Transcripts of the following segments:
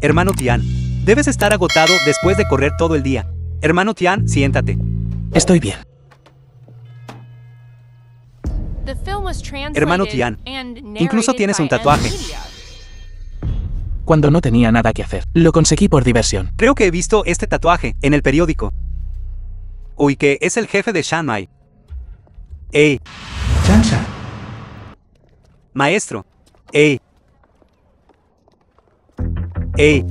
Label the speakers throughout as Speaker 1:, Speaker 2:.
Speaker 1: Hermano Tian, debes estar agotado después de correr todo el día. Hermano Tian, siéntate.
Speaker 2: Estoy bien.
Speaker 1: Hermano Tian, incluso tienes un tatuaje.
Speaker 2: Cuando no tenía nada que hacer, lo conseguí por diversión.
Speaker 1: Creo que he visto este tatuaje en el periódico. Uy, que es el jefe de Chiang Mai. ¡Ey!
Speaker 2: Chanshan.
Speaker 1: Maestro. ¡Ey! ¡Ey!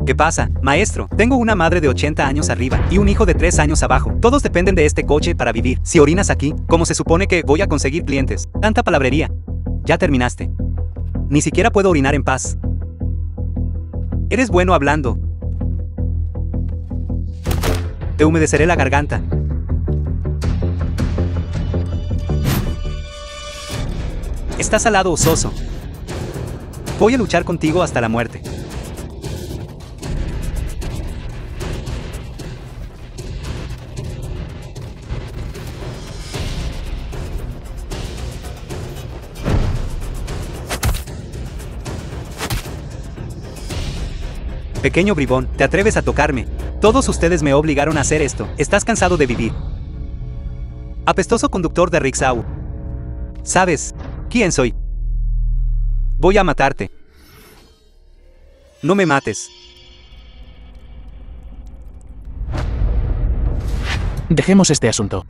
Speaker 1: ¿Qué pasa, maestro? Tengo una madre de 80 años arriba y un hijo de 3 años abajo. Todos dependen de este coche para vivir. Si orinas aquí, ¿cómo se supone que voy a conseguir clientes? Tanta palabrería. Ya terminaste. Ni siquiera puedo orinar en paz. Eres bueno hablando. Te humedeceré la garganta. Estás salado o soso. Voy a luchar contigo hasta la muerte. Pequeño bribón, ¿te atreves a tocarme? Todos ustedes me obligaron a hacer esto. ¿Estás cansado de vivir? Apestoso conductor de rickshaw. ¿Sabes quién soy? Voy a matarte. No me mates.
Speaker 2: Dejemos este asunto.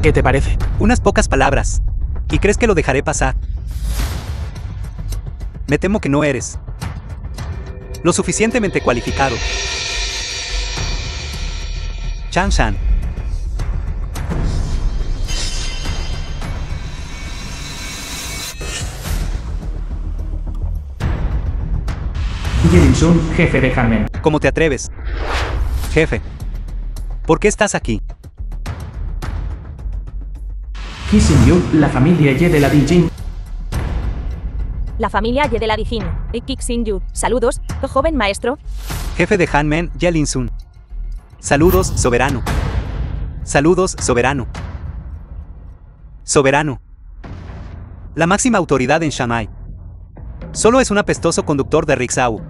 Speaker 2: ¿Qué te parece?
Speaker 1: Unas pocas palabras. ¿Y crees que lo dejaré pasar? Me temo que no eres lo suficientemente cualificado. Chanshan.
Speaker 2: Yelinsun, jefe de Hanmen.
Speaker 1: ¿Cómo te atreves? Jefe. ¿Por qué estás aquí?
Speaker 2: Kisin-yu, la familia Ye de la Dijin.
Speaker 3: La familia Ye de la Dijin. Kixin-yu. Saludos, joven maestro.
Speaker 1: Jefe de Hanmen, Yelinsun. Saludos, soberano. Saludos, soberano. Soberano. La máxima autoridad en Shanghái. Solo es un apestoso conductor de rickshaw.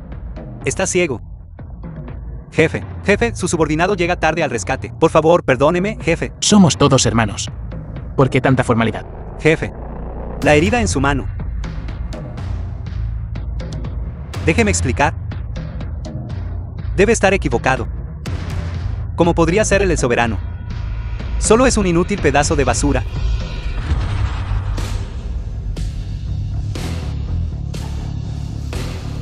Speaker 1: Está ciego. Jefe, su subordinado llega tarde al rescate. Por favor, perdóneme, jefe.
Speaker 2: Somos todos hermanos. ¿Por qué tanta formalidad?
Speaker 1: Jefe, la herida en su mano. Déjeme explicar. Debe estar equivocado. ¿Cómo podría ser el soberano? Solo es un inútil pedazo de basura.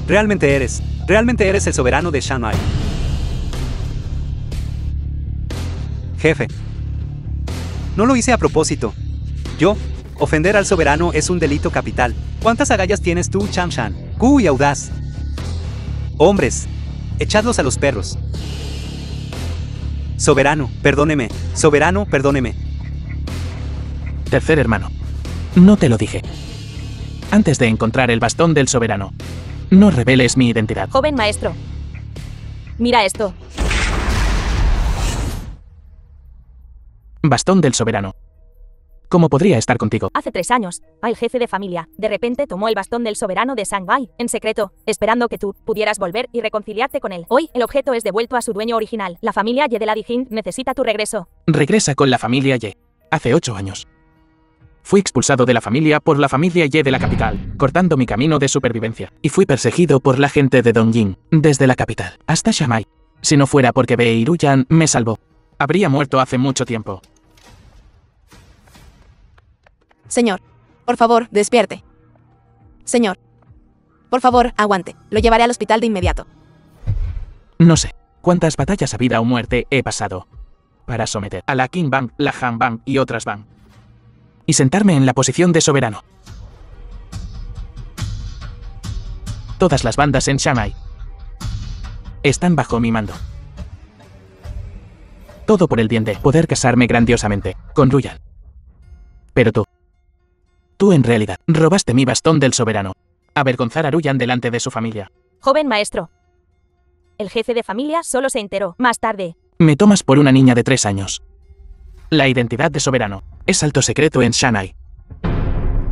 Speaker 1: Realmente eres el soberano de Shanghái. Jefe. No lo hice a propósito. Ofender al soberano es un delito capital. ¿Cuántas agallas tienes tú, Chanshan? ¡Cuy audaz! Hombres, echadlos a los perros. Soberano, perdóneme. Soberano, perdóneme.
Speaker 2: Tercer hermano. No te lo dije. Antes de encontrar el bastón del soberano, no reveles mi identidad.
Speaker 3: Joven maestro. Mira esto.
Speaker 2: Bastón del soberano. ¿Cómo podría estar contigo?
Speaker 3: Hace 3 años, el jefe de familia, de repente tomó el bastón del soberano de Shanghái, en secreto, esperando que tú pudieras volver y reconciliarte con él. Hoy, el objeto es devuelto a su dueño original. La familia Ye de la Dijin necesita tu regreso.
Speaker 2: Regresa con la familia Ye. Hace 8 años. Fui expulsado de la familia por la familia Ye de la capital, cortando mi camino de supervivencia. Y fui perseguido por la gente de Dongjing, desde la capital hasta Shanghái. Si no fuera porque Beiruyan me salvó, habría muerto hace mucho tiempo.
Speaker 4: Señor, por favor, despierte. Señor, por favor, aguante. Lo llevaré al hospital de inmediato.
Speaker 2: No sé cuántas batallas a vida o muerte he pasado para someter a la Qin Bang, la Han Bang y otras Bang, y sentarme en la posición de soberano. Todas las bandas en Shanghái están bajo mi mando. Todo por el bien de poder casarme grandiosamente con Ruyan. Pero tú en realidad robaste mi bastón del soberano. Avergonzar a Ruyan delante de su familia.
Speaker 3: Joven maestro. El jefe de familia solo se enteró más tarde.
Speaker 2: Me tomas por una niña de 3 años. La identidad de soberano es alto secreto en Shanghái.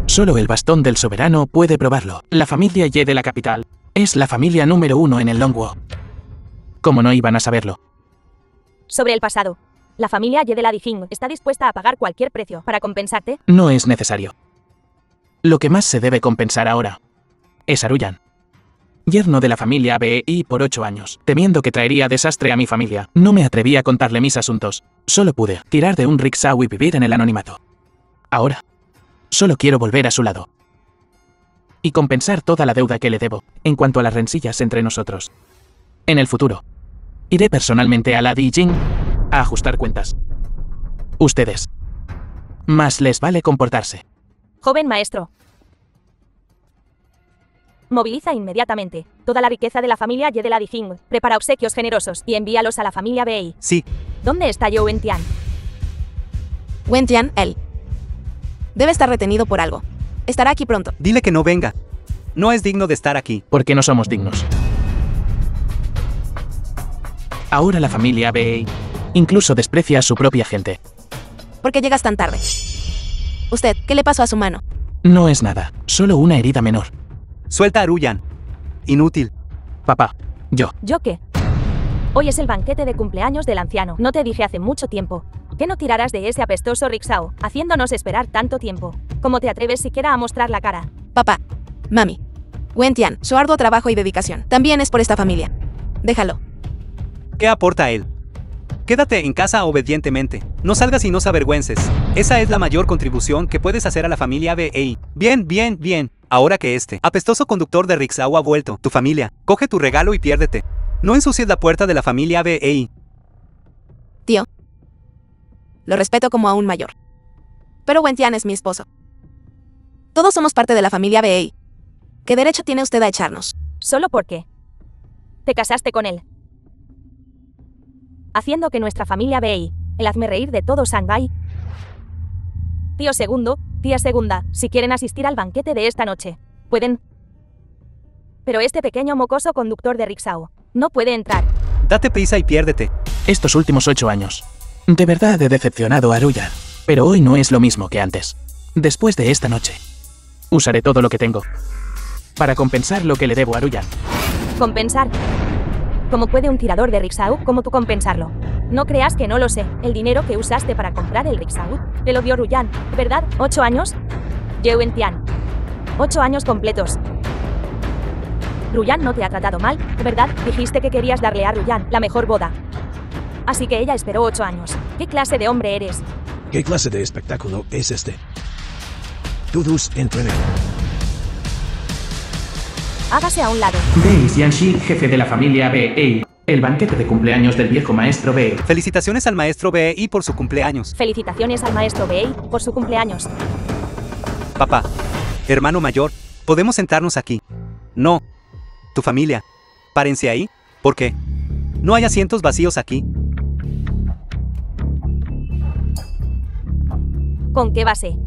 Speaker 2: Solo el bastón del soberano puede probarlo. La familia Ye de la capital Es la familia número 1 en el Longwo. ¿Cómo no iban a saberlo?
Speaker 3: Sobre el pasado. La familia Ye de la Dijing está dispuesta a pagar cualquier precio para compensarte.
Speaker 2: No es necesario. Lo que más se debe compensar ahora es Aruyan, yerno de la familia BEI por 8 años. Temiendo que traería desastre a mi familia, no me atreví a contarle mis asuntos. Solo pude tirar de un rickshaw y vivir en el anonimato. Ahora, solo quiero volver a su lado y compensar toda la deuda que le debo en cuanto a las rencillas entre nosotros. En el futuro, iré personalmente a la Dijing a ajustar cuentas. Ustedes. Más les vale comportarse.
Speaker 3: Joven maestro. Moviliza inmediatamente toda la riqueza de la familia Ye de la Dijing. Prepara obsequios generosos y envíalos a la familia BEI.
Speaker 1: Sí.
Speaker 3: ¿Dónde está Zhou Wentian?
Speaker 4: Wentian, él. Debe estar retenido por algo. Estará aquí pronto.
Speaker 1: Dile que no venga. No es digno de estar aquí.
Speaker 2: Porque no somos dignos. Ahora la familia BEI incluso desprecia a su propia gente.
Speaker 4: ¿Por qué llegas tan tarde? Usted, ¿qué le pasó a su mano?
Speaker 2: No es nada, solo una herida menor.
Speaker 1: Suelta a Aruyan. Inútil.
Speaker 2: Papá, yo.
Speaker 3: ¿Yo qué? Hoy es el banquete de cumpleaños del anciano. No te dije hace mucho tiempo que no tirarás de ese apestoso rickshaw, haciéndonos esperar tanto tiempo. ¿Cómo te atreves siquiera a mostrar la cara?
Speaker 4: Papá, mami. Wentian, su arduo trabajo y dedicación también es por esta familia. Déjalo.
Speaker 1: ¿Qué aporta él? Quédate en casa obedientemente. No salgas y no se avergüences. Esa es la mayor contribución que puedes hacer a la familia BEI. Bien, bien, bien. Ahora que este apestoso conductor de rickshaw ha vuelto, tu familia, coge tu regalo y piérdete. No ensucies la puerta de la familia BEI.
Speaker 4: Tío. Lo respeto como a un mayor. Pero Wentian es mi esposo. Todos somos parte de la familia BEI. ¿Qué derecho tiene usted a echarnos?
Speaker 3: ¿Solo porque te casaste con él? Haciendo que nuestra familia BEI, el hazmerreír de todo Shanghái. Tío segundo, tía segunda, si quieren asistir al banquete de esta noche, pueden. Pero este pequeño mocoso conductor de rickshaw no puede entrar.
Speaker 1: Date prisa y piérdete.
Speaker 2: Estos últimos 8 años. De verdad he decepcionado a Aruyan. Pero hoy no es lo mismo que antes. Después de esta noche, usaré todo lo que tengo para compensar lo que le debo a Aruyan.
Speaker 3: ¿Compensar? ¿Cómo puede un tirador de rickshaw como tú compensarlo? No creas que no lo sé. El dinero que usaste para comprar el rickshaw te lo dio Ruyan, ¿verdad? 8 años. Zhou Wentian. 8 años completos. Ruyan no te ha tratado mal, ¿verdad? Dijiste que querías darle a Ruyan la mejor boda. Así que ella esperó 8 años. ¿Qué clase de hombre eres?
Speaker 5: ¿Qué clase de espectáculo es este? Todos entrenen.
Speaker 3: Hágase a un lado.
Speaker 2: Bei Xianxi, jefe de la familia BEI. El banquete de cumpleaños del viejo maestro BEI.
Speaker 1: Felicitaciones al maestro BEI por su cumpleaños.
Speaker 3: Felicitaciones al maestro BEI por su cumpleaños.
Speaker 1: Papá, hermano mayor, ¿podemos sentarnos aquí? No. Tu familia. Párense ahí. ¿Por qué? No hay asientos vacíos aquí.
Speaker 3: ¿Con qué base?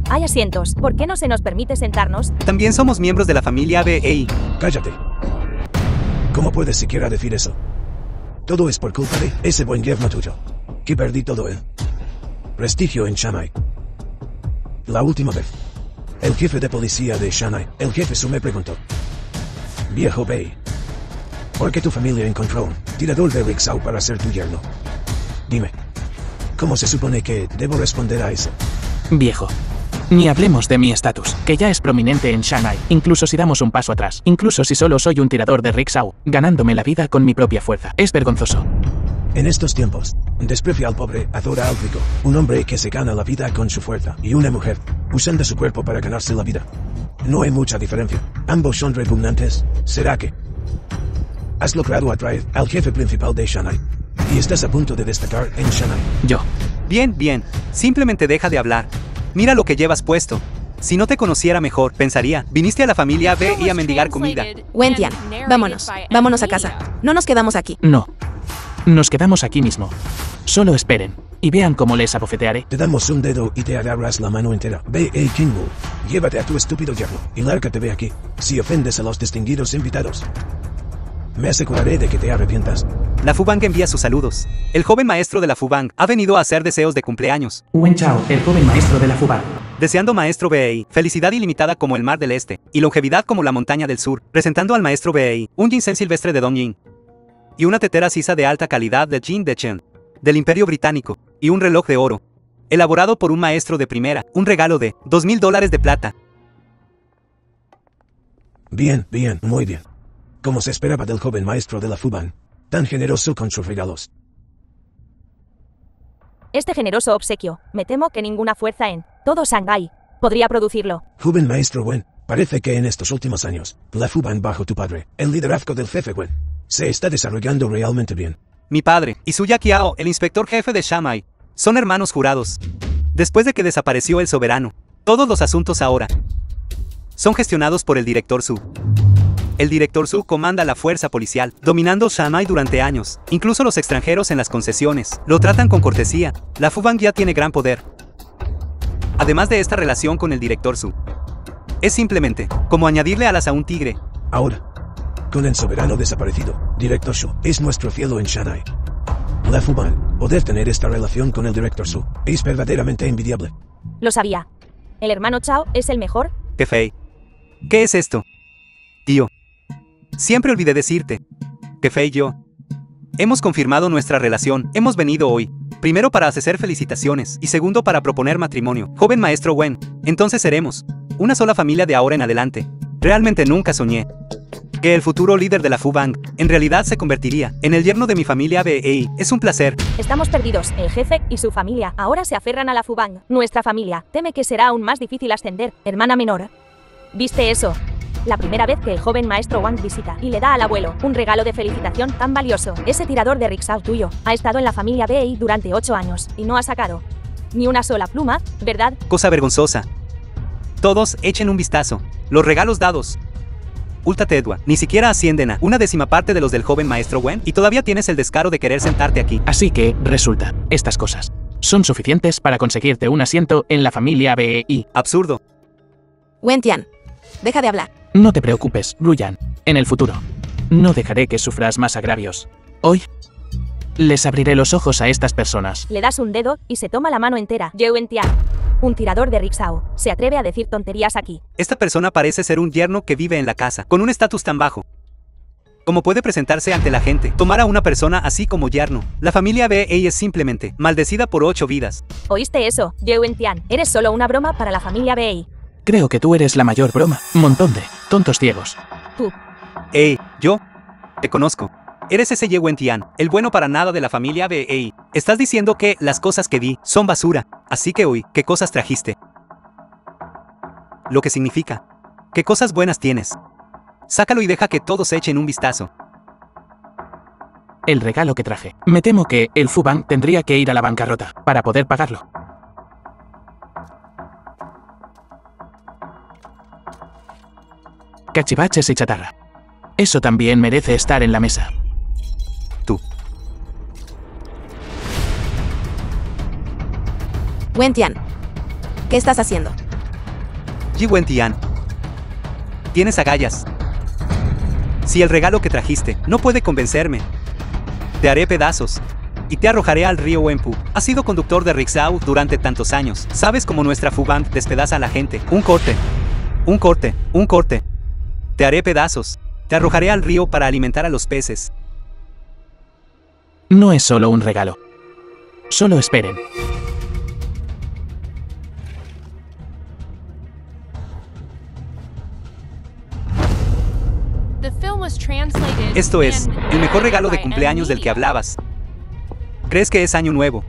Speaker 3: Hay asientos. ¿Por qué no se nos permite sentarnos?
Speaker 1: También somos miembros de la familia BEI.
Speaker 5: Cállate. ¿Cómo puedes siquiera decir eso? Todo es por culpa de ese buen yerno tuyo. Que perdí todo el prestigio en Shanghái. La última vez, el jefe de policía de Shanghái, el jefe Su me preguntó: viejo Bei, ¿por qué tu familia encontró un tirador de rickshaw para ser tu yerno? Dime, ¿cómo se supone que debo responder a eso?
Speaker 2: Viejo. Ni hablemos de mi estatus, que ya es prominente en Shanghái, incluso si damos un paso atrás, incluso si solo soy un tirador de rickshaw, ganándome la vida con mi propia fuerza. Es vergonzoso.
Speaker 5: En estos tiempos, desprecia al pobre, adora al rico, un hombre que se gana la vida con su fuerza, y una mujer, usando su cuerpo para ganarse la vida. No hay mucha diferencia. Ambos son repugnantes. ¿Será que has logrado atraer al jefe principal de Shanghái y estás a punto de destacar en Shanghái?
Speaker 2: Yo.
Speaker 1: Bien, bien. Simplemente deja de hablar. Mira lo que llevas puesto. Si no te conociera mejor, pensaría, viniste a la familia BEI a mendigar comida.
Speaker 4: Wentian, vámonos. Vámonos a casa. No nos quedamos aquí.
Speaker 2: No. Nos quedamos aquí mismo. Solo esperen y vean cómo les abofetearé.
Speaker 5: Te damos un dedo y te agarras la mano entera. BEI Kingwu, llévate a tu estúpido yerno y lárgate de aquí. Si ofendes a los distinguidos invitados, me aseguraré de que te arrepientas.
Speaker 1: La Fubang envía sus saludos. El joven maestro de la Fubang ha venido a hacer deseos de cumpleaños.
Speaker 2: Wen Chao, el joven maestro de la Fubang.
Speaker 1: Deseando maestro BEI, felicidad ilimitada como el mar del este, y longevidad como la montaña del sur, presentando al maestro BEI, un ginseng silvestre de Dongying, y una tetera sisa de alta calidad de Jin de Chen, del Imperio Británico, y un reloj de oro, elaborado por un maestro de primera, un regalo de $2.000 de plata.
Speaker 5: Bien, bien, muy bien. Como se esperaba del joven maestro de la Fubang, tan generoso con sus regalos.
Speaker 3: Este generoso obsequio, me temo que ninguna fuerza en todo Shanghái podría producirlo.
Speaker 5: Joven maestro Wen, parece que en estos últimos años, la Fubang bajo tu padre, el liderazgo del jefe Wen, se está desarrollando realmente bien.
Speaker 1: Mi padre, y Suya Qiao, el inspector jefe de Shanghái, son hermanos jurados. Después de que desapareció el soberano, todos los asuntos ahora son gestionados por el director Su. El director Su comanda la fuerza policial, dominando Shanghái durante años. Incluso los extranjeros en las concesiones lo tratan con cortesía. La Fubang ya tiene gran poder. Además de esta relación con el director Su, es simplemente como añadirle alas a un tigre.
Speaker 5: Ahora, con el soberano desaparecido, director Su es nuestro cielo en Shanghái. La Fubang, poder tener esta relación con el director Su es verdaderamente envidiable.
Speaker 3: Lo sabía. El hermano Chao es el mejor.
Speaker 1: ¡Qué fey! ¿Qué es esto? Tío. Siempre olvidé decirte. Que Fei y yo hemos confirmado nuestra relación. Hemos venido hoy, primero para hacer felicitaciones y segundo para proponer matrimonio. Joven maestro Wen, entonces seremos una sola familia de ahora en adelante. Realmente nunca soñé que el futuro líder de la Fubang en realidad se convertiría en el yerno de mi familia BEI. Es un placer.
Speaker 3: Estamos perdidos. El jefe y su familia ahora se aferran a la Fubang. Nuestra familia teme que será aún más difícil ascender. Hermana menor. ¿Viste eso? La primera vez que el joven maestro Wang visita y le da al abuelo un regalo de felicitación tan valioso. Ese tirador de rickshaw tuyo ha estado en la familia BEI durante 8 años y no ha sacado ni una sola pluma, ¿verdad?
Speaker 1: Cosa vergonzosa. Todos echen un vistazo. Los regalos dados. Ulta Tedwa, ni siquiera ascienden a una décima parte de los del joven maestro Wen y todavía tienes el descaro de querer sentarte aquí.
Speaker 2: Así que, resulta, estas cosas son suficientes para conseguirte un asiento en la familia BEI.
Speaker 1: Absurdo.
Speaker 4: Wen Tian, deja de hablar.
Speaker 2: No te preocupes, Ruyan. En el futuro, no dejaré que sufras más agravios. Hoy, les abriré los ojos a estas personas.
Speaker 3: Le das un dedo y se toma la mano entera. Yewen Tian, un tirador de rickshaw, se atreve a decir tonterías aquí.
Speaker 1: Esta persona parece ser un yerno que vive en la casa, con un estatus tan bajo. ¿Cómo puede presentarse ante la gente? Tomar a una persona así como yerno. La familia BEI es simplemente maldecida por 8 vidas.
Speaker 3: ¿Oíste eso, Yewen Tian? Eres solo una broma para la familia BEI.
Speaker 2: Creo que tú eres la mayor broma. Montón de tontos ciegos.
Speaker 3: Tú.
Speaker 1: Yo te conozco. Eres ese Ye Wentian, el bueno para nada de la familia BEI. Estás diciendo que las cosas que di son basura. Así que hoy, ¿qué cosas trajiste? Lo que significa, ¿qué cosas buenas tienes? Sácalo y deja que todos echen un vistazo.
Speaker 2: El regalo que traje. Me temo que el Fubang tendría que ir a la bancarrota para poder pagarlo. Cachivaches y chatarra. Eso también merece estar en la mesa.
Speaker 1: Tú.
Speaker 4: Wen Tian, ¿qué estás haciendo?
Speaker 1: Yi Wentian. Tienes agallas. Si el regalo que trajiste no puede convencerme, te haré pedazos y te arrojaré al río Wenpu. Has sido conductor de rickshaw durante tantos años. Sabes cómo nuestra Fubang despedaza a la gente. Un corte. Un corte. Un corte. Te haré pedazos. Te arrojaré al río para alimentar a los peces.
Speaker 2: No es solo un regalo. Solo esperen.
Speaker 1: Esto es el mejor regalo de cumpleaños del que hablabas. ¿Crees que es año nuevo?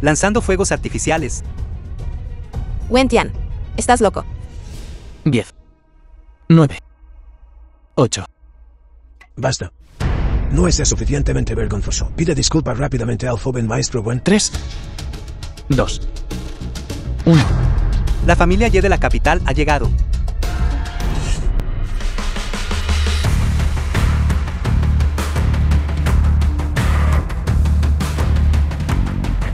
Speaker 1: Lanzando fuegos artificiales.
Speaker 4: Wen Tian, estás loco.
Speaker 2: 10. 9. 8.
Speaker 5: Basta. No es suficientemente vergonzoso. Pide disculpas rápidamente al joven maestro Wen.
Speaker 2: 3. 2. 1.
Speaker 1: La familia Ye de la capital ha llegado.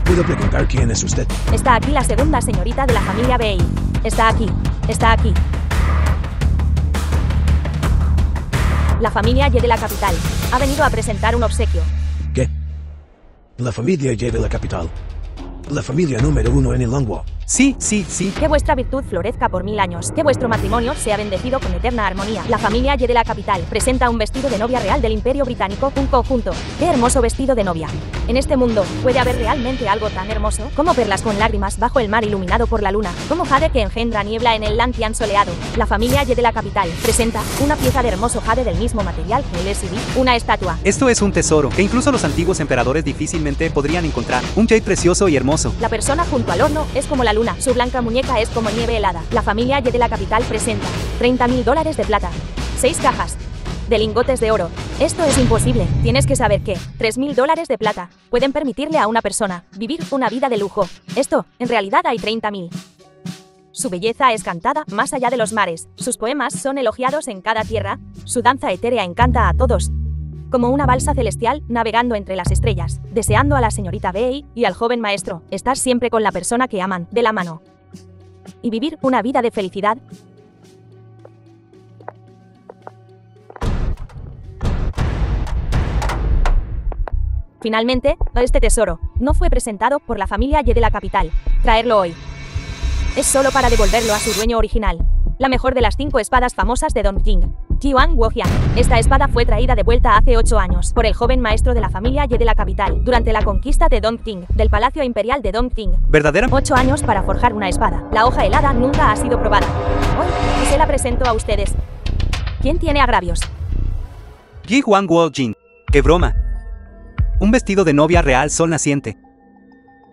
Speaker 5: ¿Puedo preguntar quién es usted?
Speaker 3: Está aquí la segunda señorita de la familia BEI. Está aquí. Está aquí. La familia Ye de la capital ha venido a presentar un obsequio.
Speaker 5: ¿Qué? La familia Ye de la capital. La familia número 1 en el Longwo.
Speaker 1: Sí, sí, sí.
Speaker 3: Que vuestra virtud florezca por 1000 años. Que vuestro matrimonio sea bendecido con eterna armonía. La familia Ye de la capital presenta un vestido de novia real del Imperio Británico, un conjunto. ¡Qué hermoso vestido de novia! En este mundo, ¿puede haber realmente algo tan hermoso? Como perlas con lágrimas bajo el mar iluminado por la luna. Como jade que engendra niebla en el Lantian soleado. La familia Ye de la capital presenta una pieza de hermoso jade del mismo material que el SUV, una estatua.
Speaker 1: Esto es un tesoro que incluso los antiguos emperadores difícilmente podrían encontrar. Un jade precioso y hermoso.
Speaker 3: La persona junto al horno es como la luna, su blanca muñeca es como nieve helada. La familia Ye de la capital presenta $30.000 de plata, 6 cajas de lingotes de oro. Esto es imposible. Tienes que saber que $3.000 de plata pueden permitirle a una persona vivir una vida de lujo. Esto, en realidad hay 30.000. Su belleza es cantada más allá de los mares. Sus poemas son elogiados en cada tierra. Su danza etérea encanta a todos. Como una balsa celestial navegando entre las estrellas, deseando a la señorita Bei y al joven maestro, estar siempre con la persona que aman, de la mano. Y vivir una vida de felicidad. Finalmente, este tesoro no fue presentado por la familia Ye de la capital. Traerlo hoy es solo para devolverlo a su dueño original. La mejor de las 5 espadas famosas de Dongting. Jiwan Wojian. Esta espada fue traída de vuelta hace 8 años por el joven maestro de la familia Ye de la capital durante la conquista de Dongting, del Palacio Imperial de Dongting.
Speaker 1: ¿Verdadera?
Speaker 3: 8 años para forjar una espada. La hoja helada nunca ha sido probada. Hoy se la presento a ustedes. ¿Quién tiene agravios?
Speaker 1: Ji Huang Wo Jin. ¡Qué broma! Un vestido de novia real sol naciente.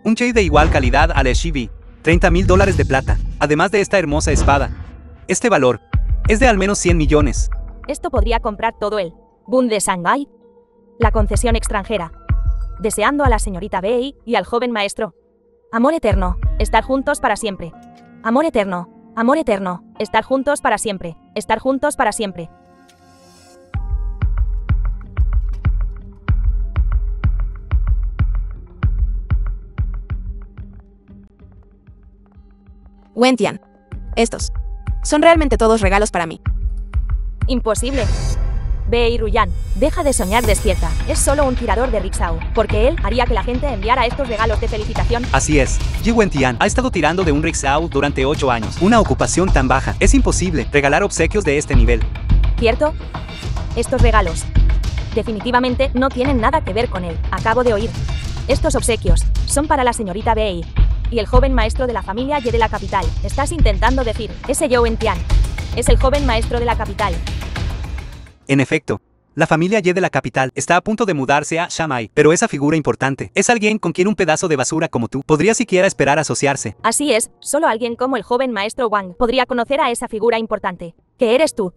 Speaker 1: Un jade de igual calidad al SUV. $30.000 de plata. Además de esta hermosa espada. Este valor es de al menos 100 millones.
Speaker 3: Esto podría comprar todo el Bund de Shanghai, la concesión extranjera. Deseando a la señorita Bei y al joven maestro. Amor eterno, estar juntos para siempre. Amor eterno, estar juntos para siempre, estar juntos para siempre.
Speaker 4: Wentian. Estos son realmente todos regalos para mí.
Speaker 3: Imposible. Bei Ruyan, deja de soñar despierta. Es solo un tirador de rickshaw, porque él haría que la gente enviara estos regalos de felicitación.
Speaker 1: Así es. Ji Wentian ha estado tirando de un rickshaw durante 8 años. Una ocupación tan baja. Es imposible regalar obsequios de este nivel.
Speaker 3: ¿Cierto? Estos regalos definitivamente no tienen nada que ver con él. Acabo de oír. Estos obsequios son para la señorita Bei y el joven maestro de la familia Ye de la capital. Estás intentando decir, ese Zhou Wentian es el joven maestro de la capital.
Speaker 1: En efecto, la familia Ye de la capital está a punto de mudarse a Shanghai, pero esa figura importante es alguien con quien un pedazo de basura como tú podría siquiera esperar asociarse.
Speaker 3: Así es, solo alguien como el joven maestro Wang podría conocer a esa figura importante, que eres tú.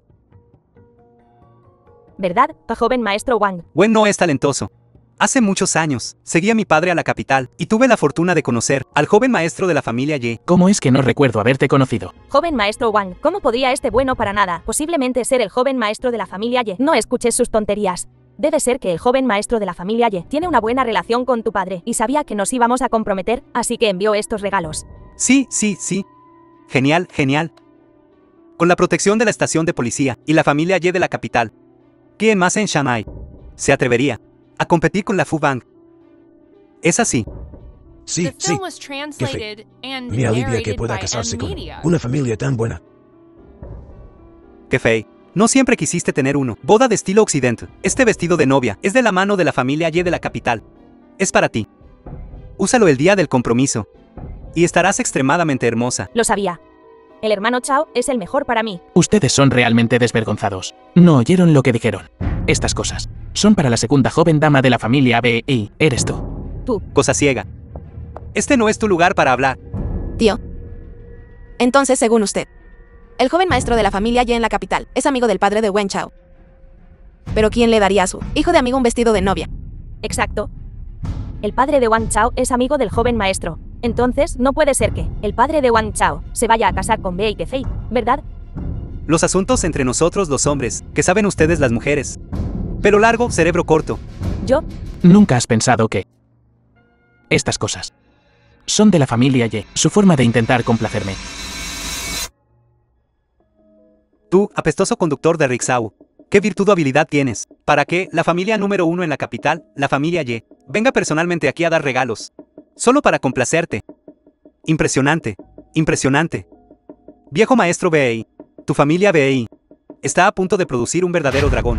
Speaker 3: ¿Verdad, joven maestro Wang?
Speaker 1: Wen no es talentoso. Hace muchos años, seguí a mi padre a la capital y tuve la fortuna de conocer al joven maestro de la familia Ye.
Speaker 2: ¿Cómo es que no recuerdo haberte conocido?
Speaker 3: Joven maestro Wang, ¿cómo podría este bueno para nada posiblemente ser el joven maestro de la familia Ye? No escuches sus tonterías. Debe ser que el joven maestro de la familia Ye tiene una buena relación con tu padre y sabía que nos íbamos a comprometer, así que envió estos regalos.
Speaker 1: Sí. Genial. Con la protección de la estación de policía y la familia Ye de la capital. ¿Quién más en Shanghai se atrevería a competir con la Fu Bank? ¿Es así?
Speaker 5: Sí. Qué fe. Me alivia que pueda casarse con una familia tan buena.
Speaker 1: Qué fe. No siempre quisiste tener uno. Boda de estilo occidental. Este vestido de novia es de la mano de la familia Ye de la capital. Es para ti. Úsalo el día del compromiso. Y estarás extremadamente hermosa.
Speaker 3: Lo sabía. El hermano Chao es el mejor para mí.
Speaker 2: Ustedes son realmente desvergonzados. No oyeron lo que dijeron. Estas cosas son para la segunda joven dama de la familia Bei. Eres tú.
Speaker 3: Tú.
Speaker 1: Cosa ciega. Este no es tu lugar para hablar.
Speaker 4: Tío. Entonces, según usted, el joven maestro de la familia Ye en la capital es amigo del padre de Wen Chao. Pero ¿quién le daría a su hijo de amigo un vestido de novia?
Speaker 3: Exacto. El padre de Wang Chao es amigo del joven maestro. Entonces, no puede ser que el padre de Wang Chao se vaya a casar con Bei Kefei, ¿verdad?
Speaker 1: Los asuntos entre nosotros los hombres, que saben ustedes las mujeres. Pelo largo, cerebro corto.
Speaker 3: Yo.
Speaker 2: Nunca has pensado que estas cosas son de la familia Ye, su forma de intentar complacerme.
Speaker 1: Tú, apestoso conductor de rickshaw, ¿qué virtud o habilidad tienes para que la familia número 1 en la capital, la familia Ye, venga personalmente aquí a dar regalos? Solo para complacerte. Impresionante. Impresionante. Viejo maestro Bei, tu familia Bei está a punto de producir un verdadero dragón.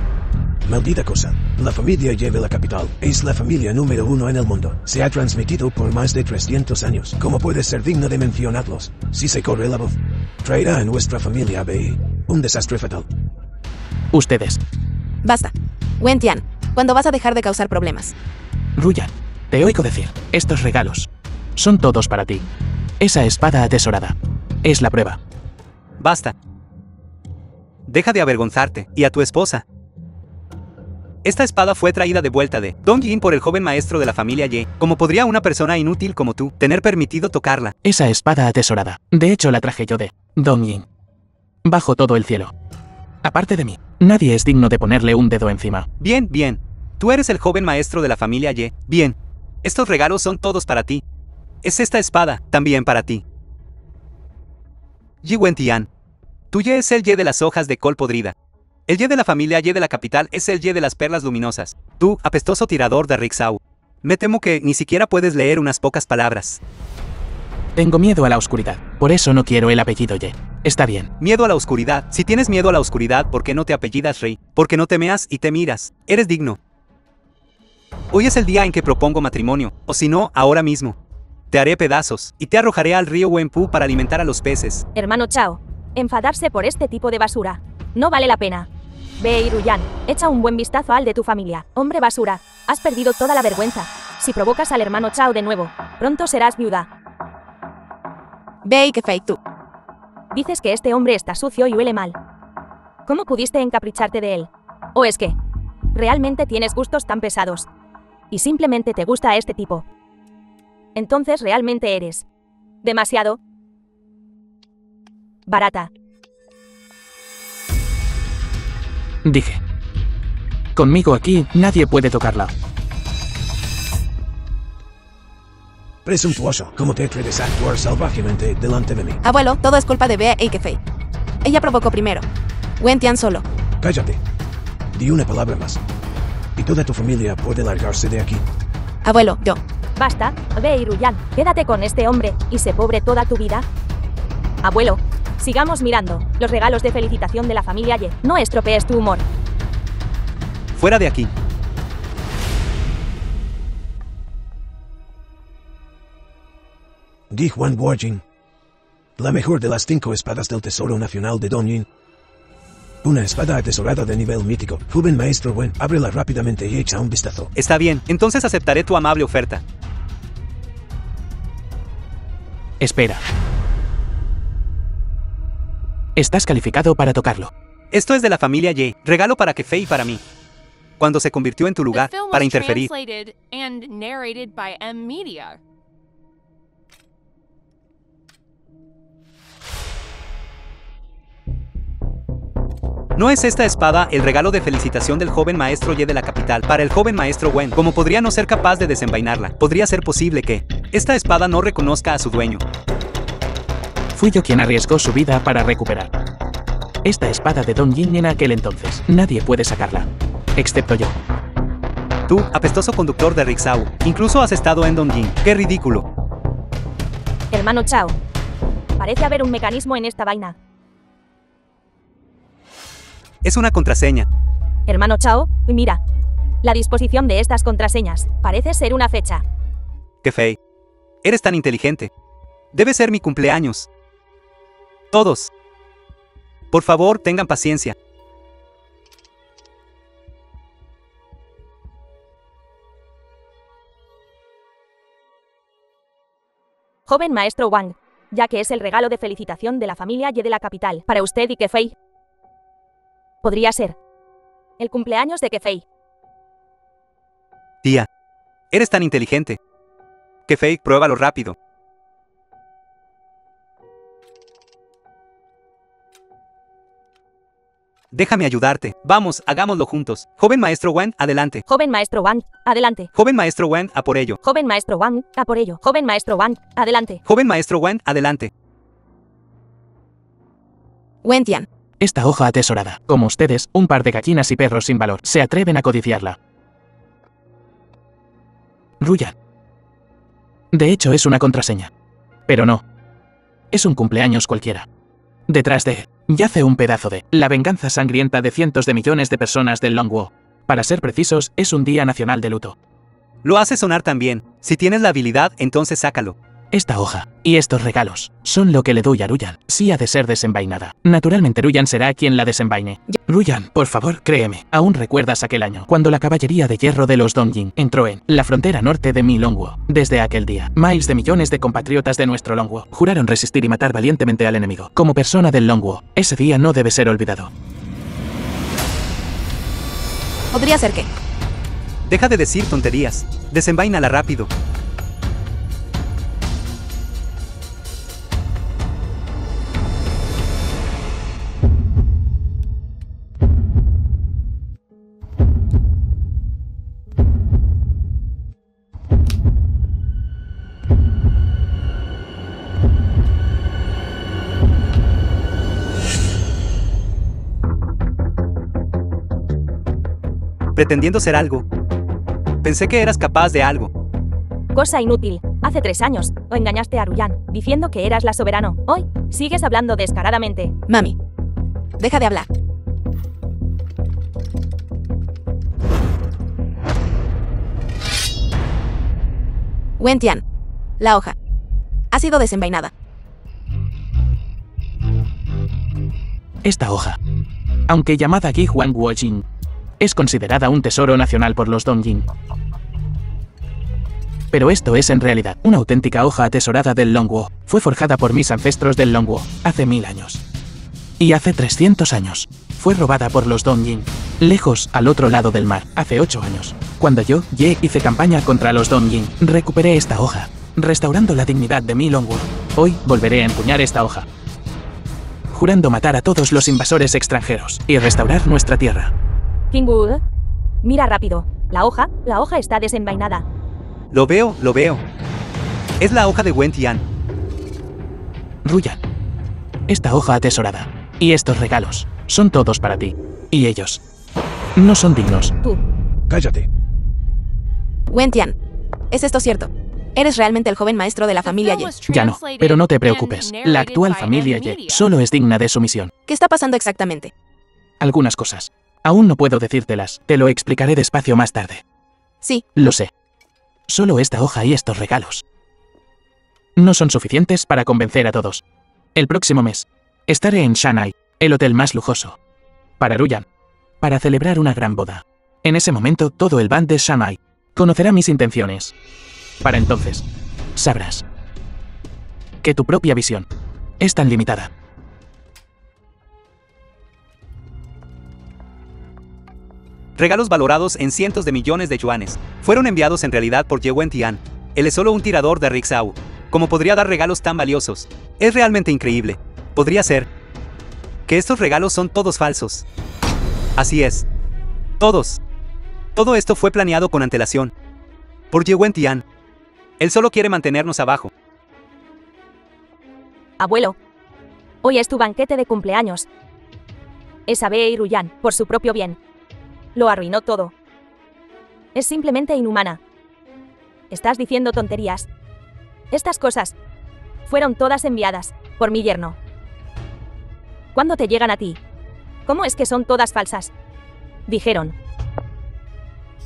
Speaker 5: Maldita cosa. La familia Ye de la capital es la familia número 1 en el mundo. Se ha transmitido por más de 300 años. ¿Cómo puede ser digno de mencionarlos? Si se corre la voz, traerá a nuestra familia Bei un desastre fatal.
Speaker 2: Ustedes.
Speaker 4: Basta. Wentian, ¿cuándo vas a dejar de causar problemas?
Speaker 2: Ruyan, te oigo decir, estos regalos son todos para ti. Esa espada atesorada es la prueba.
Speaker 1: Basta. Deja de avergonzarte, y a tu esposa. Esta espada fue traída de vuelta de Dongjin por el joven maestro de la familia Ye. ¿Cómo podría una persona inútil como tú tener permitido tocarla?
Speaker 2: Esa espada atesorada, de hecho la traje yo de Dongjin. Bajo todo el cielo. Aparte de mí, nadie es digno de ponerle un dedo encima.
Speaker 1: Bien, bien. Tú eres el joven maestro de la familia Ye. Bien. Estos regalos son todos para ti. Es esta espada también para ti. Yi Wentian. Tu Ye es el Ye de las hojas de col podrida. El Ye de la familia Ye de la capital es el Ye de las perlas luminosas. Tú, apestoso tirador de Rixao. Me temo que ni siquiera puedes leer unas pocas palabras.
Speaker 2: Tengo miedo a la oscuridad, por eso no quiero el apellido Ye. Está bien.
Speaker 1: Miedo a la oscuridad. Si tienes miedo a la oscuridad, ¿por qué no te apellidas Rey? Porque no temeas y te miras. Eres digno. Hoy es el día en que propongo matrimonio, o si no, ahora mismo. Te haré pedazos, y te arrojaré al río Wenpu para alimentar a los peces.
Speaker 3: Hermano Chao, enfadarse por este tipo de basura no vale la pena. Ve y Ruyan, echa un buen vistazo al de tu familia. Hombre basura, has perdido toda la vergüenza. Si provocas al hermano Chao de nuevo, pronto serás viuda.
Speaker 4: Bei que fake tú.
Speaker 3: Dices que este hombre está sucio y huele mal. ¿Cómo pudiste encapricharte de él? ¿O es que realmente tienes gustos tan pesados y simplemente te gusta a este tipo? Entonces realmente eres demasiado barata.
Speaker 2: Dije. Conmigo aquí, nadie puede tocarla.
Speaker 5: Presuntuoso, ¿cómo te atreves a actuar salvajemente delante de mí?
Speaker 4: Abuelo, todo es culpa de Bei que fake. Ella provocó primero. Wentian solo.
Speaker 5: Cállate. Di una palabra más. Y toda tu familia puede largarse de aquí.
Speaker 4: Abuelo, yo.
Speaker 3: Basta, Ve y Ruyan, quédate con este hombre y sé pobre toda tu vida. Abuelo, sigamos mirando los regalos de felicitación de la familia Ye. No estropees tu humor.
Speaker 1: Fuera de aquí.
Speaker 5: Di Juan Bourjin. La mejor de las 5 espadas del Tesoro Nacional de Dongjin. Una espada atesorada de nivel mítico. Joven maestro Wen, ábrela rápidamente y echa un vistazo.
Speaker 1: Está bien, entonces aceptaré tu amable oferta.
Speaker 2: Espera. Estás calificado para tocarlo.
Speaker 1: Esto es de la familia Ye, regalo para Kefei y para mí. Cuando se convirtió en tu lugar, para interferir.
Speaker 6: And narrated by M Media.
Speaker 1: ¿No es esta espada el regalo de felicitación del joven maestro Ye de la capital para el joven maestro Wen? ¿Cómo podría no ser capaz de desenvainarla? ¿Podría ser posible que esta espada no reconozca a su dueño?
Speaker 2: Fui yo quien arriesgó su vida para recuperar esta espada de Dongjin en aquel entonces. Nadie puede sacarla, excepto yo.
Speaker 1: Tú, apestoso conductor de Rixao, incluso has estado en Dongjin. ¡Qué ridículo!
Speaker 3: Hermano Chao, parece haber un mecanismo en esta vaina.
Speaker 1: Es una contraseña.
Speaker 3: Hermano Chao, mira. La disposición de estas contraseñas parece ser una fecha.
Speaker 1: Kefei, eres tan inteligente. Debe ser mi cumpleaños. Todos. Por favor, tengan paciencia.
Speaker 3: Joven maestro Wang, ya que es el regalo de felicitación de la familia Ye de la capital, para usted y Kefei. Podría ser el cumpleaños de Kefei.
Speaker 1: Tía, eres tan inteligente. Kefei, pruébalo rápido. Déjame ayudarte. Vamos, hagámoslo juntos. Joven maestro Wen, adelante.
Speaker 3: Joven maestro Wang, adelante.
Speaker 1: Joven maestro Wen, a por ello.
Speaker 3: Joven maestro Wang, a por ello. Joven maestro Wang, adelante.
Speaker 1: Joven maestro Wen, adelante.
Speaker 4: Wentian.
Speaker 2: Esta hoja atesorada, como ustedes, un par de gallinas y perros sin valor, se atreven a codiciarla. Ruyan. De hecho, es una contraseña. Pero no. Es un cumpleaños cualquiera. Detrás de yace un pedazo de la venganza sangrienta de cientos de millones de personas del Longwo. Para ser precisos, es un día nacional de luto.
Speaker 1: Lo hace sonar tan bien. Si tienes la habilidad, entonces sácalo.
Speaker 2: Esta hoja y estos regalos son lo que le doy a Ruyan. Sí ha de ser desenvainada. Naturalmente Ruyan será quien la desenvaine. Ruyan, por favor, créeme. Aún recuerdas aquel año, cuando la caballería de hierro de los Dongjin entró en la frontera norte de mi Longwo. Desde aquel día, miles de millones de compatriotas de nuestro Longwo juraron resistir y matar valientemente al enemigo. Como persona del Longwo, ese día no debe ser olvidado.
Speaker 4: Podría ser que...
Speaker 1: Deja de decir tonterías. Desenvaínala rápido. Pretendiendo ser algo. Pensé que eras capaz de algo.
Speaker 3: Cosa inútil. Hace 3 años, o engañaste a Ruyan, diciendo que eras la soberano. Hoy, sigues hablando descaradamente.
Speaker 4: Mami, deja de hablar. Wentian, la hoja ha sido desenvainada.
Speaker 2: Esta hoja, aunque llamada Gi Huang Guojin, es considerada un tesoro nacional por los Dongjin. Pero esto es en realidad una auténtica hoja atesorada del Longwo. Fue forjada por mis ancestros del Longwo hace 1000 años. Y hace 300 años fue robada por los Dongjin, lejos al otro lado del mar, hace 8 años. Cuando yo, Ye, hice campaña contra los Dongjin, recuperé esta hoja, restaurando la dignidad de mi Longwo. Hoy volveré a empuñar esta hoja, jurando matar a todos los invasores extranjeros y restaurar nuestra tierra.
Speaker 3: Kingwood, mira rápido. La hoja está desenvainada.
Speaker 1: Lo veo. Es la hoja de Wentian.
Speaker 2: Ruyan, esta hoja atesorada y estos regalos son todos para ti. Y ellos no son dignos.
Speaker 3: Tú.
Speaker 5: Cállate.
Speaker 4: Wentian, ¿es esto cierto? ¿Eres realmente el joven maestro de la familia Ye?
Speaker 2: Ya no, pero no te preocupes. La actual familia Ye solo es digna de sumisión.
Speaker 4: ¿Qué está pasando exactamente?
Speaker 2: Algunas cosas. Aún no puedo decírtelas. Te lo explicaré despacio más tarde.
Speaker 4: Sí,
Speaker 2: Lo sé. Solo esta hoja y estos regalos no son suficientes para convencer a todos. El próximo mes estaré en Shanghai, el hotel más lujoso, para Ruyan, para celebrar una gran boda. En ese momento todo el band de Shanghai conocerá mis intenciones. Para entonces, sabrás que tu propia visión es tan limitada.
Speaker 1: Regalos valorados en cientos de millones de yuanes. Fueron enviados en realidad por Ye Wentian. Él es solo un tirador de Rixao. ¿Cómo podría dar regalos tan valiosos? Es realmente increíble. Podría ser que estos regalos son todos falsos. Así es. Todos. Todo esto fue planeado con antelación por Ye Wentian. Él solo quiere mantenernos abajo.
Speaker 3: Abuelo, hoy es tu banquete de cumpleaños. Esa Bee y Ruyan, por su propio bien, lo arruinó todo. Es simplemente inhumana. Estás diciendo tonterías. Estas cosas fueron todas enviadas por mi yerno. ¿Cuándo te llegan a ti? ¿Cómo es que son todas falsas? Dijeron.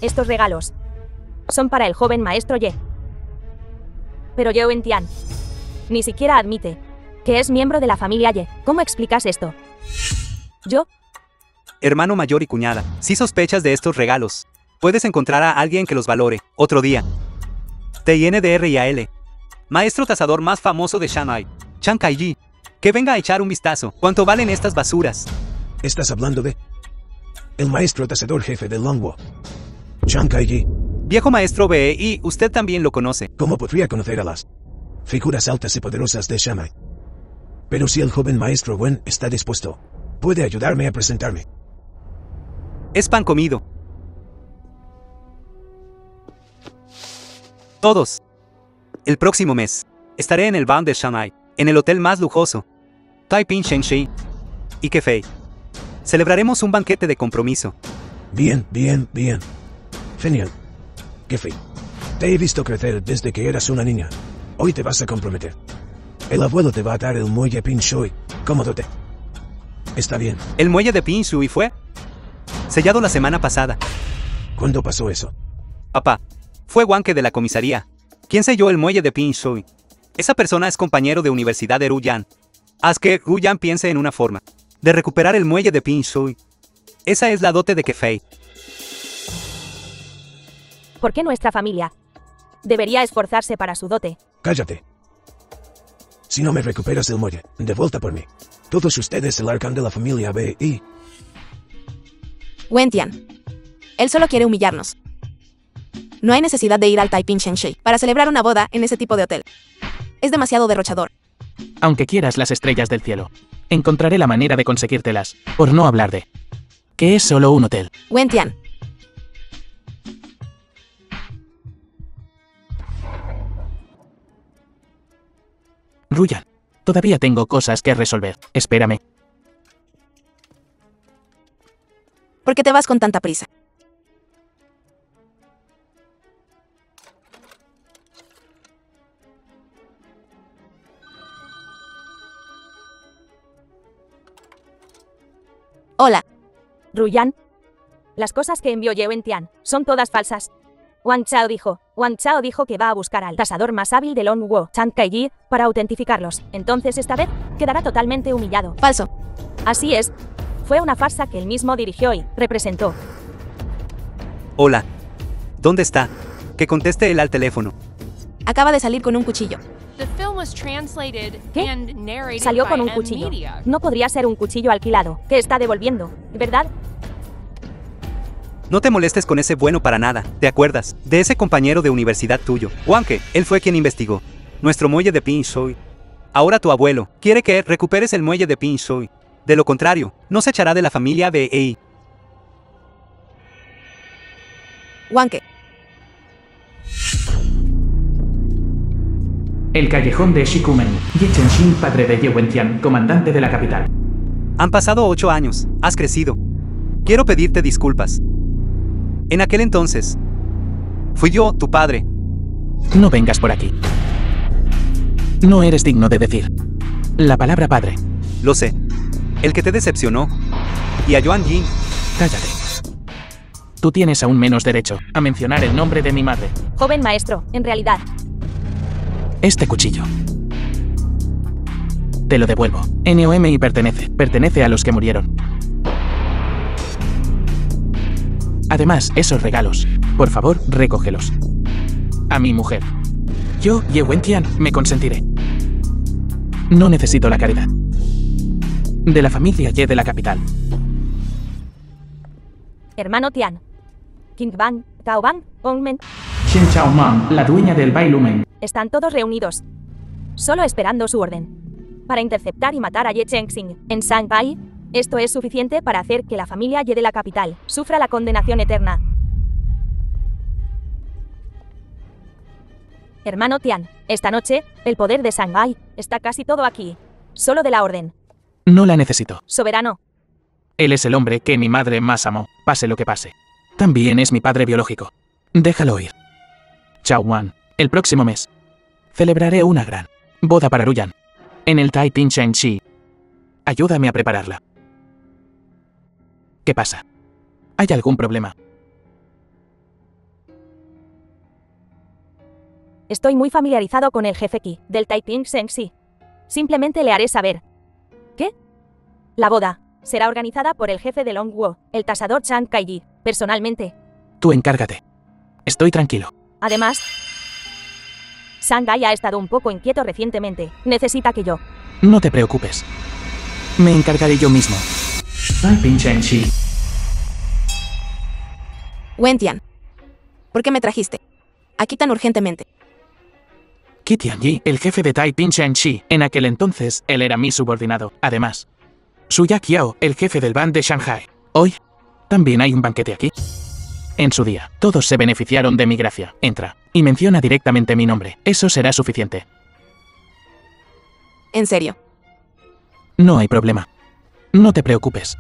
Speaker 3: Estos regalos son para el joven maestro Ye. Pero Ye Wentian ni siquiera admite que es miembro de la familia Ye. ¿Cómo explicas esto? Yo...
Speaker 1: Hermano mayor y cuñada, si sospechas de estos regalos, puedes encontrar a alguien que los valore. Otro día. TINDRIAL. Maestro tasador más famoso de Shanghai, Chan Kaiji. Que venga a echar un vistazo. ¿Cuánto valen estas basuras?
Speaker 5: ¿Estás hablando de...? El maestro tasador jefe del Longwo, Chan Kaiji.
Speaker 1: Viejo maestro BE, y usted también lo conoce.
Speaker 5: ¿Cómo podría conocer a las figuras altas y poderosas de Shanghai? Pero si el joven maestro Wen está dispuesto, puede ayudarme a presentarme.
Speaker 1: Es pan comido. Todos. El próximo mes, estaré en el band de Shanghai, en el hotel más lujoso, Taiping Shengshi. Y qué fei. Celebraremos un banquete de compromiso.
Speaker 5: Bien. Genial. Kefei, te he visto crecer desde que eras una niña. Hoy te vas a comprometer. El abuelo te va a dar el muelle Pinshui. Cómodote. Está bien.
Speaker 1: El muelle de Pinshui fue sellado la semana pasada.
Speaker 5: ¿Cuándo pasó eso?
Speaker 1: Papá, fue Wanke de la comisaría. ¿Quién selló el muelle de Pinshui? Esa persona es compañero de universidad de Ruyan. Haz que Ruyan piense en una forma de recuperar el muelle de Pinshui. Esa es la dote de Kefei.
Speaker 3: ¿Por qué nuestra familia debería esforzarse para su dote?
Speaker 5: Cállate. Si no me recuperas el muelle, de vuelta por mí. Todos ustedes se largan de la familia BI.
Speaker 4: Wentian. Él solo quiere humillarnos. No hay necesidad de ir al Taiping Shenshi para celebrar una boda en ese tipo de hotel. Es demasiado derrochador.
Speaker 2: Aunque quieras las estrellas del cielo, encontraré la manera de conseguírtelas, por no hablar de que es solo un hotel.
Speaker 4: Wentian.
Speaker 2: Ruyan, todavía tengo cosas que resolver. Espérame.
Speaker 4: ¿Por qué te vas con tanta prisa? Hola.
Speaker 3: Ruyan. Las cosas que envió Ye Wentian son todas falsas. Wang Chao dijo que va a buscar al tasador más hábil de Long Wo, Chan Kaiji, para autentificarlos. Entonces esta vez quedará totalmente humillado.
Speaker 4: Falso.
Speaker 3: Así es. Fue una farsa que él mismo dirigió y representó.
Speaker 1: Hola. ¿Dónde está? Que conteste él al teléfono.
Speaker 4: Acaba de salir con un cuchillo.
Speaker 6: The film was translated
Speaker 3: ¿Qué?
Speaker 6: and narrated
Speaker 3: Salió con
Speaker 6: by
Speaker 3: un cuchillo.
Speaker 6: M-Media.
Speaker 3: No podría ser un cuchillo alquilado, que está devolviendo, ¿verdad?
Speaker 1: No te molestes con ese bueno para nada, ¿te acuerdas? De ese compañero de universidad tuyo, Wanke, él fue quien investigó nuestro muelle de Pinshui. Ahora tu abuelo quiere que recuperes el muelle de Pinshui. De lo contrario, no se echará de la familia BI.
Speaker 4: Wanke.
Speaker 2: El callejón de Shikumen. Ye Chenshin, padre de Ye Wentian, comandante de la capital.
Speaker 1: Han pasado 8 años, has crecido. Quiero pedirte disculpas. En aquel entonces, fui yo, tu padre.
Speaker 2: No vengas por aquí. No eres digno de decir la palabra padre.
Speaker 1: Lo sé. El que te decepcionó. Y a Yuan Jin.
Speaker 2: Cállate. Tú tienes aún menos derecho a mencionar el nombre de mi madre.
Speaker 3: Joven maestro, en realidad.
Speaker 2: Este cuchillo. Te lo devuelvo. NOM y pertenece a los que murieron. Además, esos regalos, por favor, recógelos. A mi mujer. Yo, Ye Wentian, me consentiré. No necesito la caridad. De la familia Ye de la capital.
Speaker 3: Hermano Tian. King Bang, Tao Bang, Ongmen,
Speaker 2: Shen Chaoman, la dueña del Bailumen.
Speaker 3: están todos reunidos. Solo esperando su orden. Para interceptar y matar a Ye Chengxing en Shanghai. Esto es suficiente para hacer que la familia Ye de la capital sufra la condenación eterna. Hermano Tian, esta noche, el poder de Shanghai está casi todo aquí. Solo de la orden.
Speaker 2: No la necesito.
Speaker 3: Soberano.
Speaker 2: Él es el hombre que mi madre más amó, pase lo que pase. También es mi padre biológico. Déjalo ir. Chao Wan, el próximo mes celebraré una gran boda para Ruyan en el Taiping Shenxi. Ayúdame a prepararla. ¿Qué pasa? ¿Hay algún problema?
Speaker 3: Estoy muy familiarizado con el jefe Qi del Taiping Shenxi. Simplemente le haré saber. ¿Qué? La boda será organizada por el jefe de Longwo, el tasador Chan Kaiji, personalmente.
Speaker 2: Tú encárgate. Estoy tranquilo.
Speaker 3: Además, Shanghai ha estado un poco inquieto recientemente. Necesita que yo.
Speaker 2: No te preocupes. Me encargaré yo mismo. Taiping Shenxi.
Speaker 4: Wentian. ¿Por qué me trajiste aquí tan urgentemente?
Speaker 2: Qi Tianyi, el jefe de Taiping Shenxi. En aquel entonces, él era mi subordinado. Además, Suya Qiao, el jefe del ban de Shanghai. Hoy, también hay un banquete aquí. En su día, todos se beneficiaron de mi gracia. Entra y menciona directamente mi nombre. Eso será suficiente.
Speaker 4: En serio.
Speaker 2: No hay problema. No te preocupes.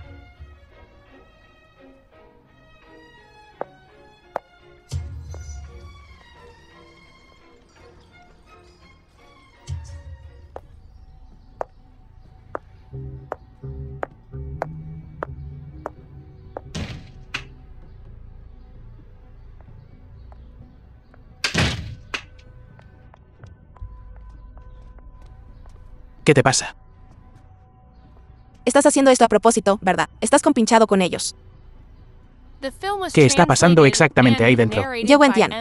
Speaker 2: ¿Qué te pasa?
Speaker 4: Estás haciendo esto a propósito, ¿verdad? Estás compinchado con ellos.
Speaker 6: ¿Qué
Speaker 2: está pasando exactamente ahí dentro?
Speaker 4: Ye Wentian.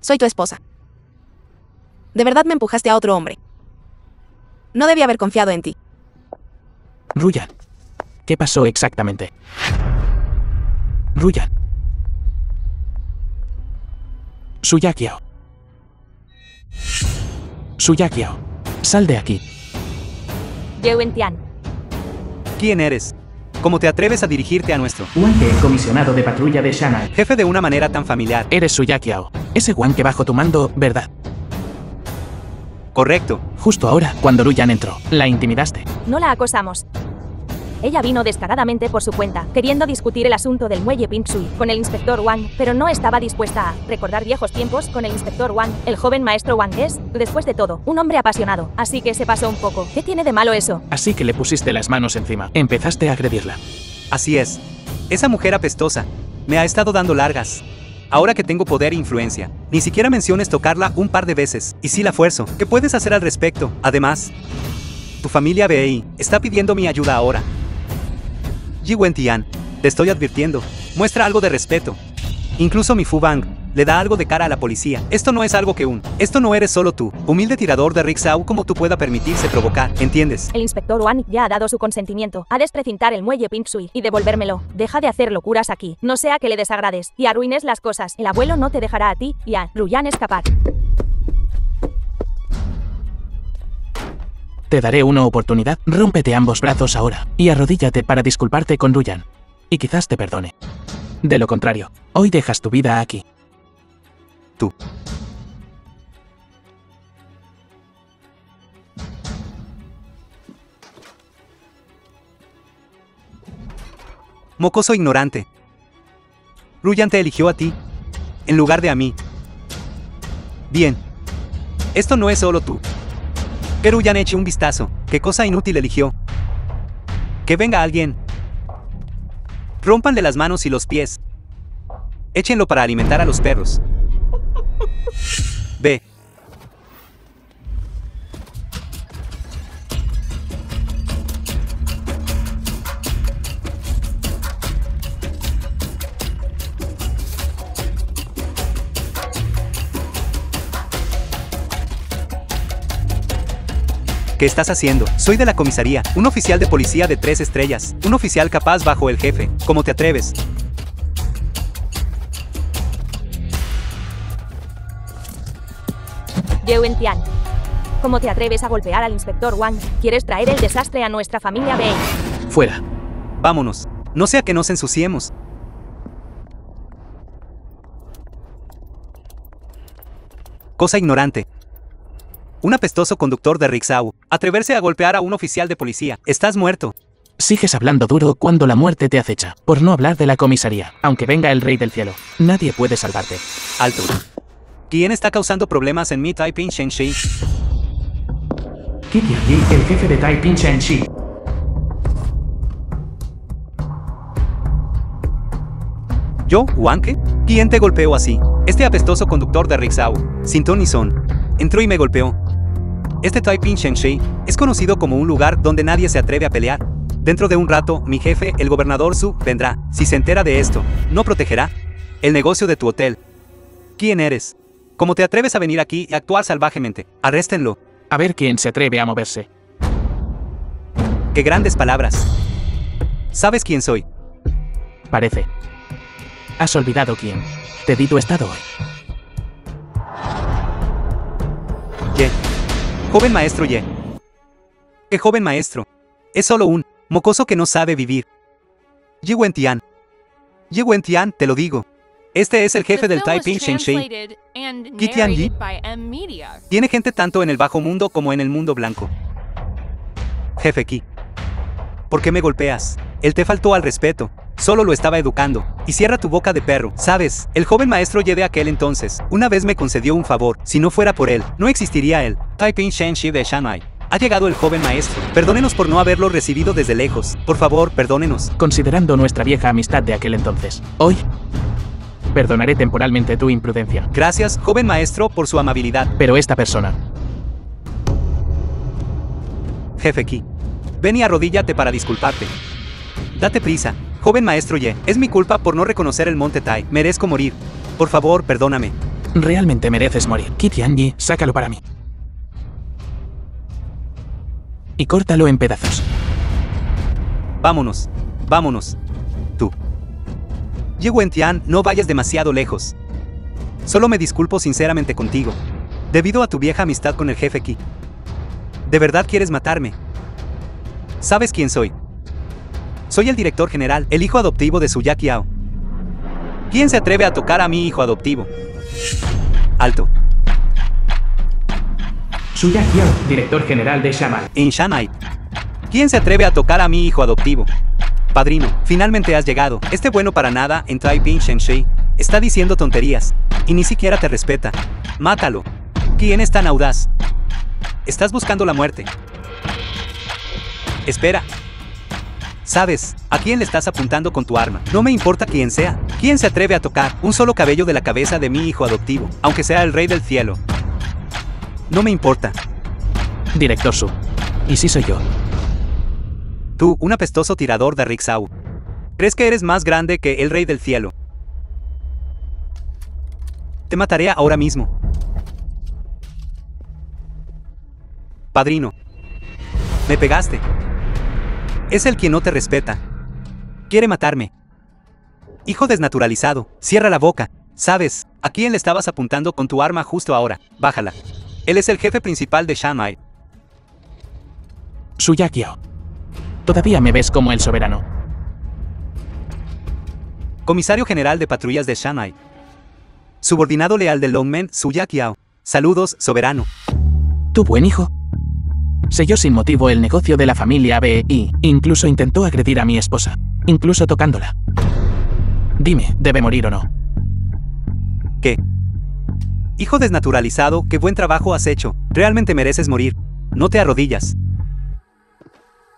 Speaker 4: Soy tu esposa. De verdad me empujaste a otro hombre. No debí haber confiado en ti.
Speaker 2: Ruyan. ¿Qué pasó exactamente? Ruyan. Suyakiao. Suyakiao. Sal de aquí.
Speaker 3: Ye Wentian.
Speaker 1: ¿Quién eres? ¿Cómo te atreves a dirigirte a nuestro
Speaker 2: Wanke, comisionado de patrulla de Shanghai.
Speaker 1: jefe de una manera tan familiar?
Speaker 2: Eres Suyakiao. Ese Wanke bajo tu mando, ¿verdad?
Speaker 1: Correcto.
Speaker 2: Justo ahora, cuando Ruyan entró, la intimidaste.
Speaker 3: No la acosamos. Ella vino descaradamente por su cuenta, queriendo discutir el asunto del muelle Pingsui con el inspector Wang, pero no estaba dispuesta a recordar viejos tiempos con el inspector Wang. El joven maestro Wang es, después de todo, un hombre apasionado, así que se pasó un poco. ¿Qué tiene de malo eso?
Speaker 2: Así que le pusiste las manos encima. Empezaste a agredirla.
Speaker 1: Así es. Esa mujer apestosa me ha estado dando largas. Ahora que tengo poder e influencia, ni siquiera menciones tocarla un par de veces. Y sí la fuerzo. ¿Qué puedes hacer al respecto? Además, tu familia BEI está pidiendo mi ayuda ahora. Ye Wentian, te estoy advirtiendo. Muestra algo de respeto. Incluso mi Fu Bang le da algo de cara a la policía. Esto no es algo que Esto no eres solo tú, humilde tirador de rickshaw como tú pueda permitirse provocar, ¿entiendes?
Speaker 3: El inspector Wang ya ha dado su consentimiento a desprecintar el muelle Pingsui y devolvérmelo. Deja de hacer locuras aquí, no sea que le desagrades y arruines las cosas. El abuelo no te dejará a ti y a Ruyan escapar.
Speaker 2: Te daré una oportunidad. Rómpete ambos brazos ahora y arrodíllate para disculparte con Ruyan. Y quizás te perdone. De lo contrario, hoy dejas tu vida aquí.
Speaker 1: Tú. Mocoso ignorante. Ruyan te eligió a ti, en lugar de a mí. Bien. Esto no es solo tú. Que Ruyan eche un vistazo. ¿Qué cosa inútil eligió? Que venga alguien. Rómpanle las manos y los pies. Échenlo para alimentar a los perros. Ve. ¿Qué estás haciendo? Soy de la comisaría, un oficial de policía de 3 estrellas, un oficial capaz bajo el jefe. ¿Cómo te atreves?
Speaker 3: Ye Wentian. ¿Cómo te atreves a golpear al inspector Wang? ¿Quieres traer el desastre a nuestra familia BEI?
Speaker 2: Fuera.
Speaker 1: Vámonos. No sea que nos ensuciemos. Cosa ignorante. Un apestoso conductor de rickshaw. Atreverse a golpear a un oficial de policía. Estás muerto.
Speaker 2: Sigues hablando duro cuando la muerte te acecha. Por no hablar de la comisaría. Aunque venga el rey del cielo, nadie puede salvarte.
Speaker 1: Alto. ¿Quién está causando problemas en mi Taiping Shenxi?
Speaker 2: Kitty Yi, el jefe de Taiping Shenxi.
Speaker 1: ¿Yo, Wanke? ¿Quién te golpeó así? Este apestoso conductor de rickshaw, sin ton ni son, entró y me golpeó. Este Taiping Shenxi es conocido como un lugar donde nadie se atreve a pelear. Dentro de un rato, mi jefe, el gobernador Su, vendrá. Si se entera de esto, ¿no protegerá el negocio de tu hotel? ¿Quién eres? ¿Cómo te atreves a venir aquí y actuar salvajemente? Arréstenlo.
Speaker 2: A ver quién se atreve a moverse.
Speaker 1: ¡Qué grandes palabras! ¿Sabes quién soy?
Speaker 2: Parece. Has olvidado quién te di tu estado hoy.
Speaker 1: Ye. Joven maestro Ye. ¿Qué joven maestro? Es solo un mocoso que no sabe vivir. Ye Wentian. Ye Wentian, te lo digo. Este es el jefe del Taiping Shenxi. Kitian Yi. Tiene gente tanto en el bajo mundo como en el mundo blanco. Jefe Ki. ¿Por qué me golpeas? Él te faltó al respeto. Solo lo estaba educando. Y cierra tu boca de perro. Sabes, el joven maestro Ye de aquel entonces, una vez me concedió un favor. Si no fuera por él, no existiría el Taiping Shenxi de Shanghai. Ha llegado el joven maestro. Perdónenos por no haberlo recibido desde lejos. Por favor, perdónenos.
Speaker 2: Considerando nuestra vieja amistad de aquel entonces, hoy perdonaré temporalmente tu imprudencia.
Speaker 1: Gracias, joven maestro, por su amabilidad.
Speaker 2: Pero esta persona
Speaker 1: Jefe Ki. Ven y arrodíllate para disculparte. Date prisa, joven maestro Ye. Es mi culpa por no reconocer el monte Tai. Merezco morir. Por favor, perdóname.
Speaker 2: Realmente mereces morir. Ki Tianyi, sácalo para mí. Y córtalo en pedazos.
Speaker 1: Vámonos. Vámonos. Tú. Ye Wentian, no vayas demasiado lejos. Solo me disculpo sinceramente contigo. Debido a tu vieja amistad con el jefe Ki. ¿De verdad quieres matarme? ¿Sabes quién soy? Soy el director general, el hijo adoptivo de Suya Qiao. ¿Quién se atreve a tocar a mi hijo adoptivo? Alto.
Speaker 2: Suya Qiao, director general de Shanghai.
Speaker 1: En Shanghai. ¿Quién se atreve a tocar a mi hijo adoptivo? Padrino, finalmente has llegado. Este bueno para nada en Taiping Shenshei está diciendo tonterías. Y ni siquiera te respeta. Mátalo. ¿Quién es tan audaz? Estás buscando la muerte. Espera. ¿Sabes a quién le estás apuntando con tu arma? No me importa quién sea. ¿Quién se atreve a tocar un solo cabello de la cabeza de mi hijo adoptivo, aunque sea el rey del cielo? No me importa.
Speaker 2: Director Su. ¿Y si soy yo?
Speaker 1: Tú, un apestoso tirador de Riksau. ¿Crees que eres más grande que el rey del cielo? Te mataré ahora mismo. Padrino. Me pegaste. Es el quien no te respeta. Quiere matarme. Hijo desnaturalizado, cierra la boca. ¿Sabes a quién le estabas apuntando con tu arma justo ahora? Bájala. Él es el jefe principal de Shanghai.
Speaker 2: Suya Qiao. Todavía me ves como el soberano.
Speaker 1: Comisario general de patrullas de Shanghai. Subordinado leal de Longmen, Suya Qiao. Saludos, soberano.
Speaker 2: ¿Tu buen hijo? Selló sin motivo el negocio de la familia BEI. Incluso intentó agredir a mi esposa. Incluso tocándola. Dime, ¿debe morir o no?
Speaker 1: ¿Qué? Hijo desnaturalizado, qué buen trabajo has hecho. Realmente mereces morir. No te arrodillas.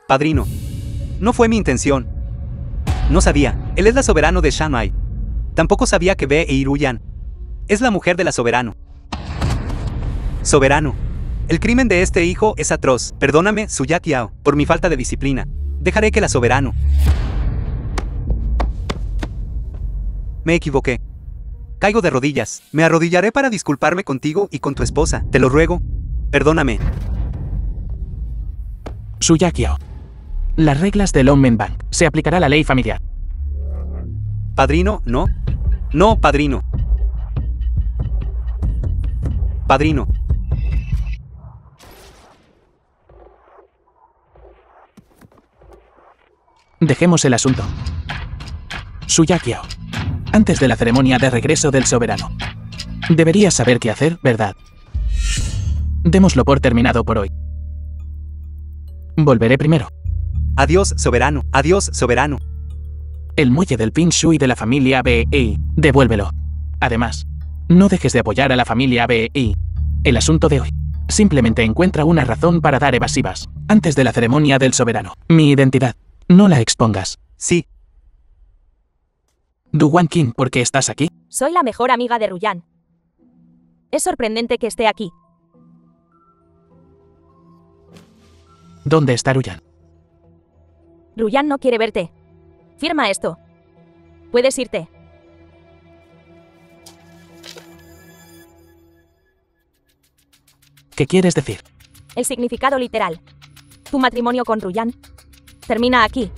Speaker 1: Padrino. No fue mi intención. No sabía. Él es la soberano de Shanghai. Tampoco sabía que BEI Ruyan es la mujer de la soberano. Soberano. El crimen de este hijo es atroz. Perdóname, Suya Qiao, por mi falta de disciplina. Dejaré que la soberano. Me equivoqué. Caigo de rodillas. Me arrodillaré para disculparme contigo y con tu esposa. Te lo ruego. Perdóname.
Speaker 2: Suya Qiao. Las reglas del Longmen Bank. Se aplicará la ley familiar.
Speaker 1: Padrino, no. No, padrino. Padrino.
Speaker 2: Dejemos el asunto. Suya Qiao. Antes de la ceremonia de regreso del soberano. Deberías saber qué hacer, ¿verdad? Démoslo por terminado por hoy. Volveré primero.
Speaker 1: Adiós, soberano. Adiós, soberano.
Speaker 2: El muelle del Ping Shui de la familia BEI. Devuélvelo. Además, no dejes de apoyar a la familia BEI. El asunto de hoy. Simplemente encuentra una razón para dar evasivas. Antes de la ceremonia del soberano. Mi identidad. No la expongas.
Speaker 1: Sí.
Speaker 2: Duwan Qin, ¿por qué estás aquí?
Speaker 3: Soy la mejor amiga de Ruyan. Es sorprendente que esté aquí.
Speaker 2: ¿Dónde está Ruyan?
Speaker 3: Ruyan no quiere verte. Firma esto. Puedes irte.
Speaker 2: ¿Qué quieres decir?
Speaker 3: El significado literal. Tu matrimonio con Ruyan termina aquí.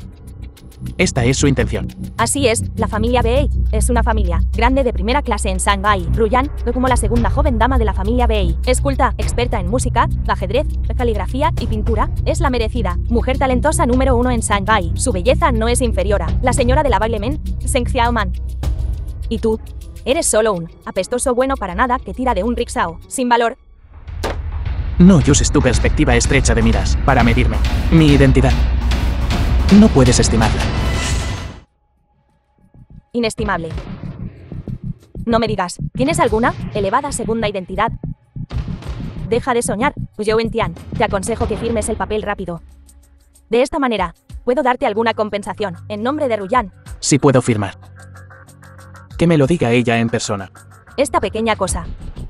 Speaker 2: Esta es su intención.
Speaker 3: Así es, la familia BEI es una familia grande de primera clase en Shanghái. Ruyan, como la segunda joven dama de la familia BEI, es culta, experta en música, ajedrez, caligrafía y pintura, es la merecida mujer talentosa número 1 en Shanghái. Su belleza no es inferior a la señora de la baile men, Zheng Xiaoman. Y tú, eres solo un apestoso bueno para nada que tira de un rickshaw, sin valor.
Speaker 2: No uses tu perspectiva estrecha de miras para medirme. Mi identidad. No puedes estimarla.
Speaker 3: Inestimable. No me digas, ¿tienes alguna elevada segunda identidad? Deja de soñar, Yo Wentian, te aconsejo que firmes el papel rápido. De esta manera, puedo darte alguna compensación, en nombre de Ruyan.
Speaker 2: Sí puedo firmar. Que me lo diga ella en persona.
Speaker 3: Esta pequeña cosa.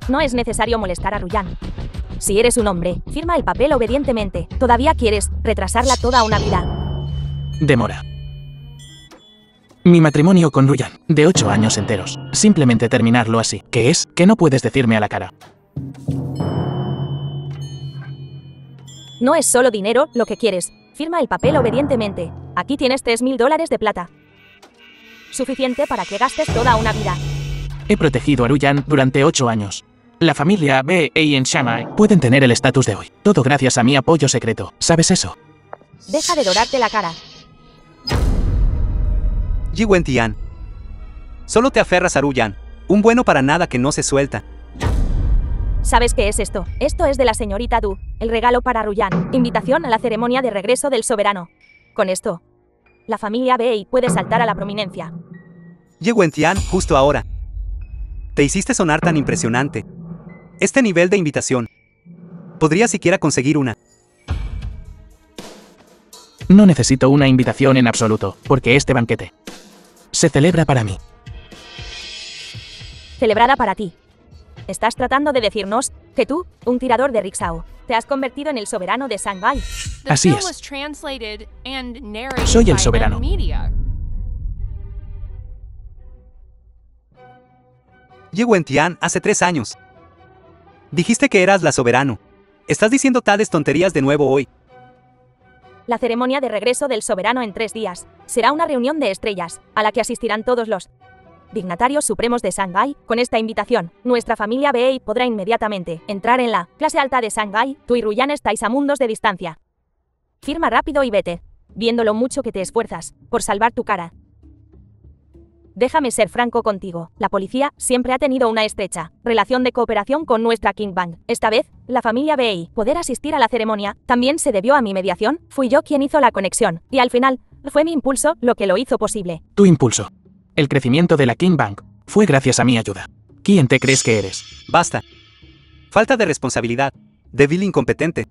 Speaker 3: No es necesario molestar a Ruyan. Si eres un hombre, firma el papel obedientemente. ¿Todavía quieres retrasarla toda una vida?
Speaker 2: Demora. Mi matrimonio con Ruyan, de 8 años enteros. Simplemente terminarlo así. ¿Qué es? Que no puedes decirme a la cara.
Speaker 3: No es solo dinero lo que quieres. Firma el papel obedientemente. Aquí tienes $3.000 de plata. Suficiente para que gastes toda una vida.
Speaker 2: He protegido a Ruyan durante 8 años. La familia BA en Shanghai pueden tener el estatus de hoy. Todo gracias a mi apoyo secreto. ¿Sabes eso?
Speaker 3: Deja de dorarte la cara.
Speaker 1: Yi Wentian. Solo te aferras a Ruyan. Un bueno para nada que no se suelta.
Speaker 3: ¿Sabes qué es esto? Esto es de la señorita Du, el regalo para Ruyan. Invitación a la ceremonia de regreso del soberano. Con esto, la familia BA puede saltar a la prominencia.
Speaker 1: Yi Wentian, justo ahora. Te hiciste sonar tan impresionante. Este nivel de invitación. ¿Podría siquiera conseguir una?
Speaker 2: No necesito una invitación en absoluto, porque este banquete se celebra para mí.
Speaker 3: Celebrada para ti. ¿Estás tratando de decirnos que tú, un tirador de rickshaw, te has convertido en el soberano de Shanghai?
Speaker 2: Así es. Soy el soberano.
Speaker 1: Yi Wentian, hace 3 años. Dijiste que eras la soberano. Estás diciendo tales tonterías de nuevo hoy.
Speaker 3: La ceremonia de regreso del soberano en 3 días. Será una reunión de estrellas, a la que asistirán todos los dignatarios supremos de Shanghai. Con esta invitación, nuestra familia BA podrá inmediatamente entrar en la clase alta de Shanghai. Tú y Ruyan estáis a mundos de distancia. Firma rápido y vete, viendo lo mucho que te esfuerzas por salvar tu cara. Déjame ser franco contigo. La policía siempre ha tenido una estrecha relación de cooperación con nuestra King Bank. Esta vez, la familia BA poder asistir a la ceremonia también se debió a mi mediación. Fui yo quien hizo la conexión, y al final, fue mi impulso lo que lo hizo posible.
Speaker 2: Tu impulso. El crecimiento de la King Bank fue gracias a mi ayuda. ¿Quién te crees que eres?
Speaker 1: Basta. Falta de responsabilidad. Débil incompetente.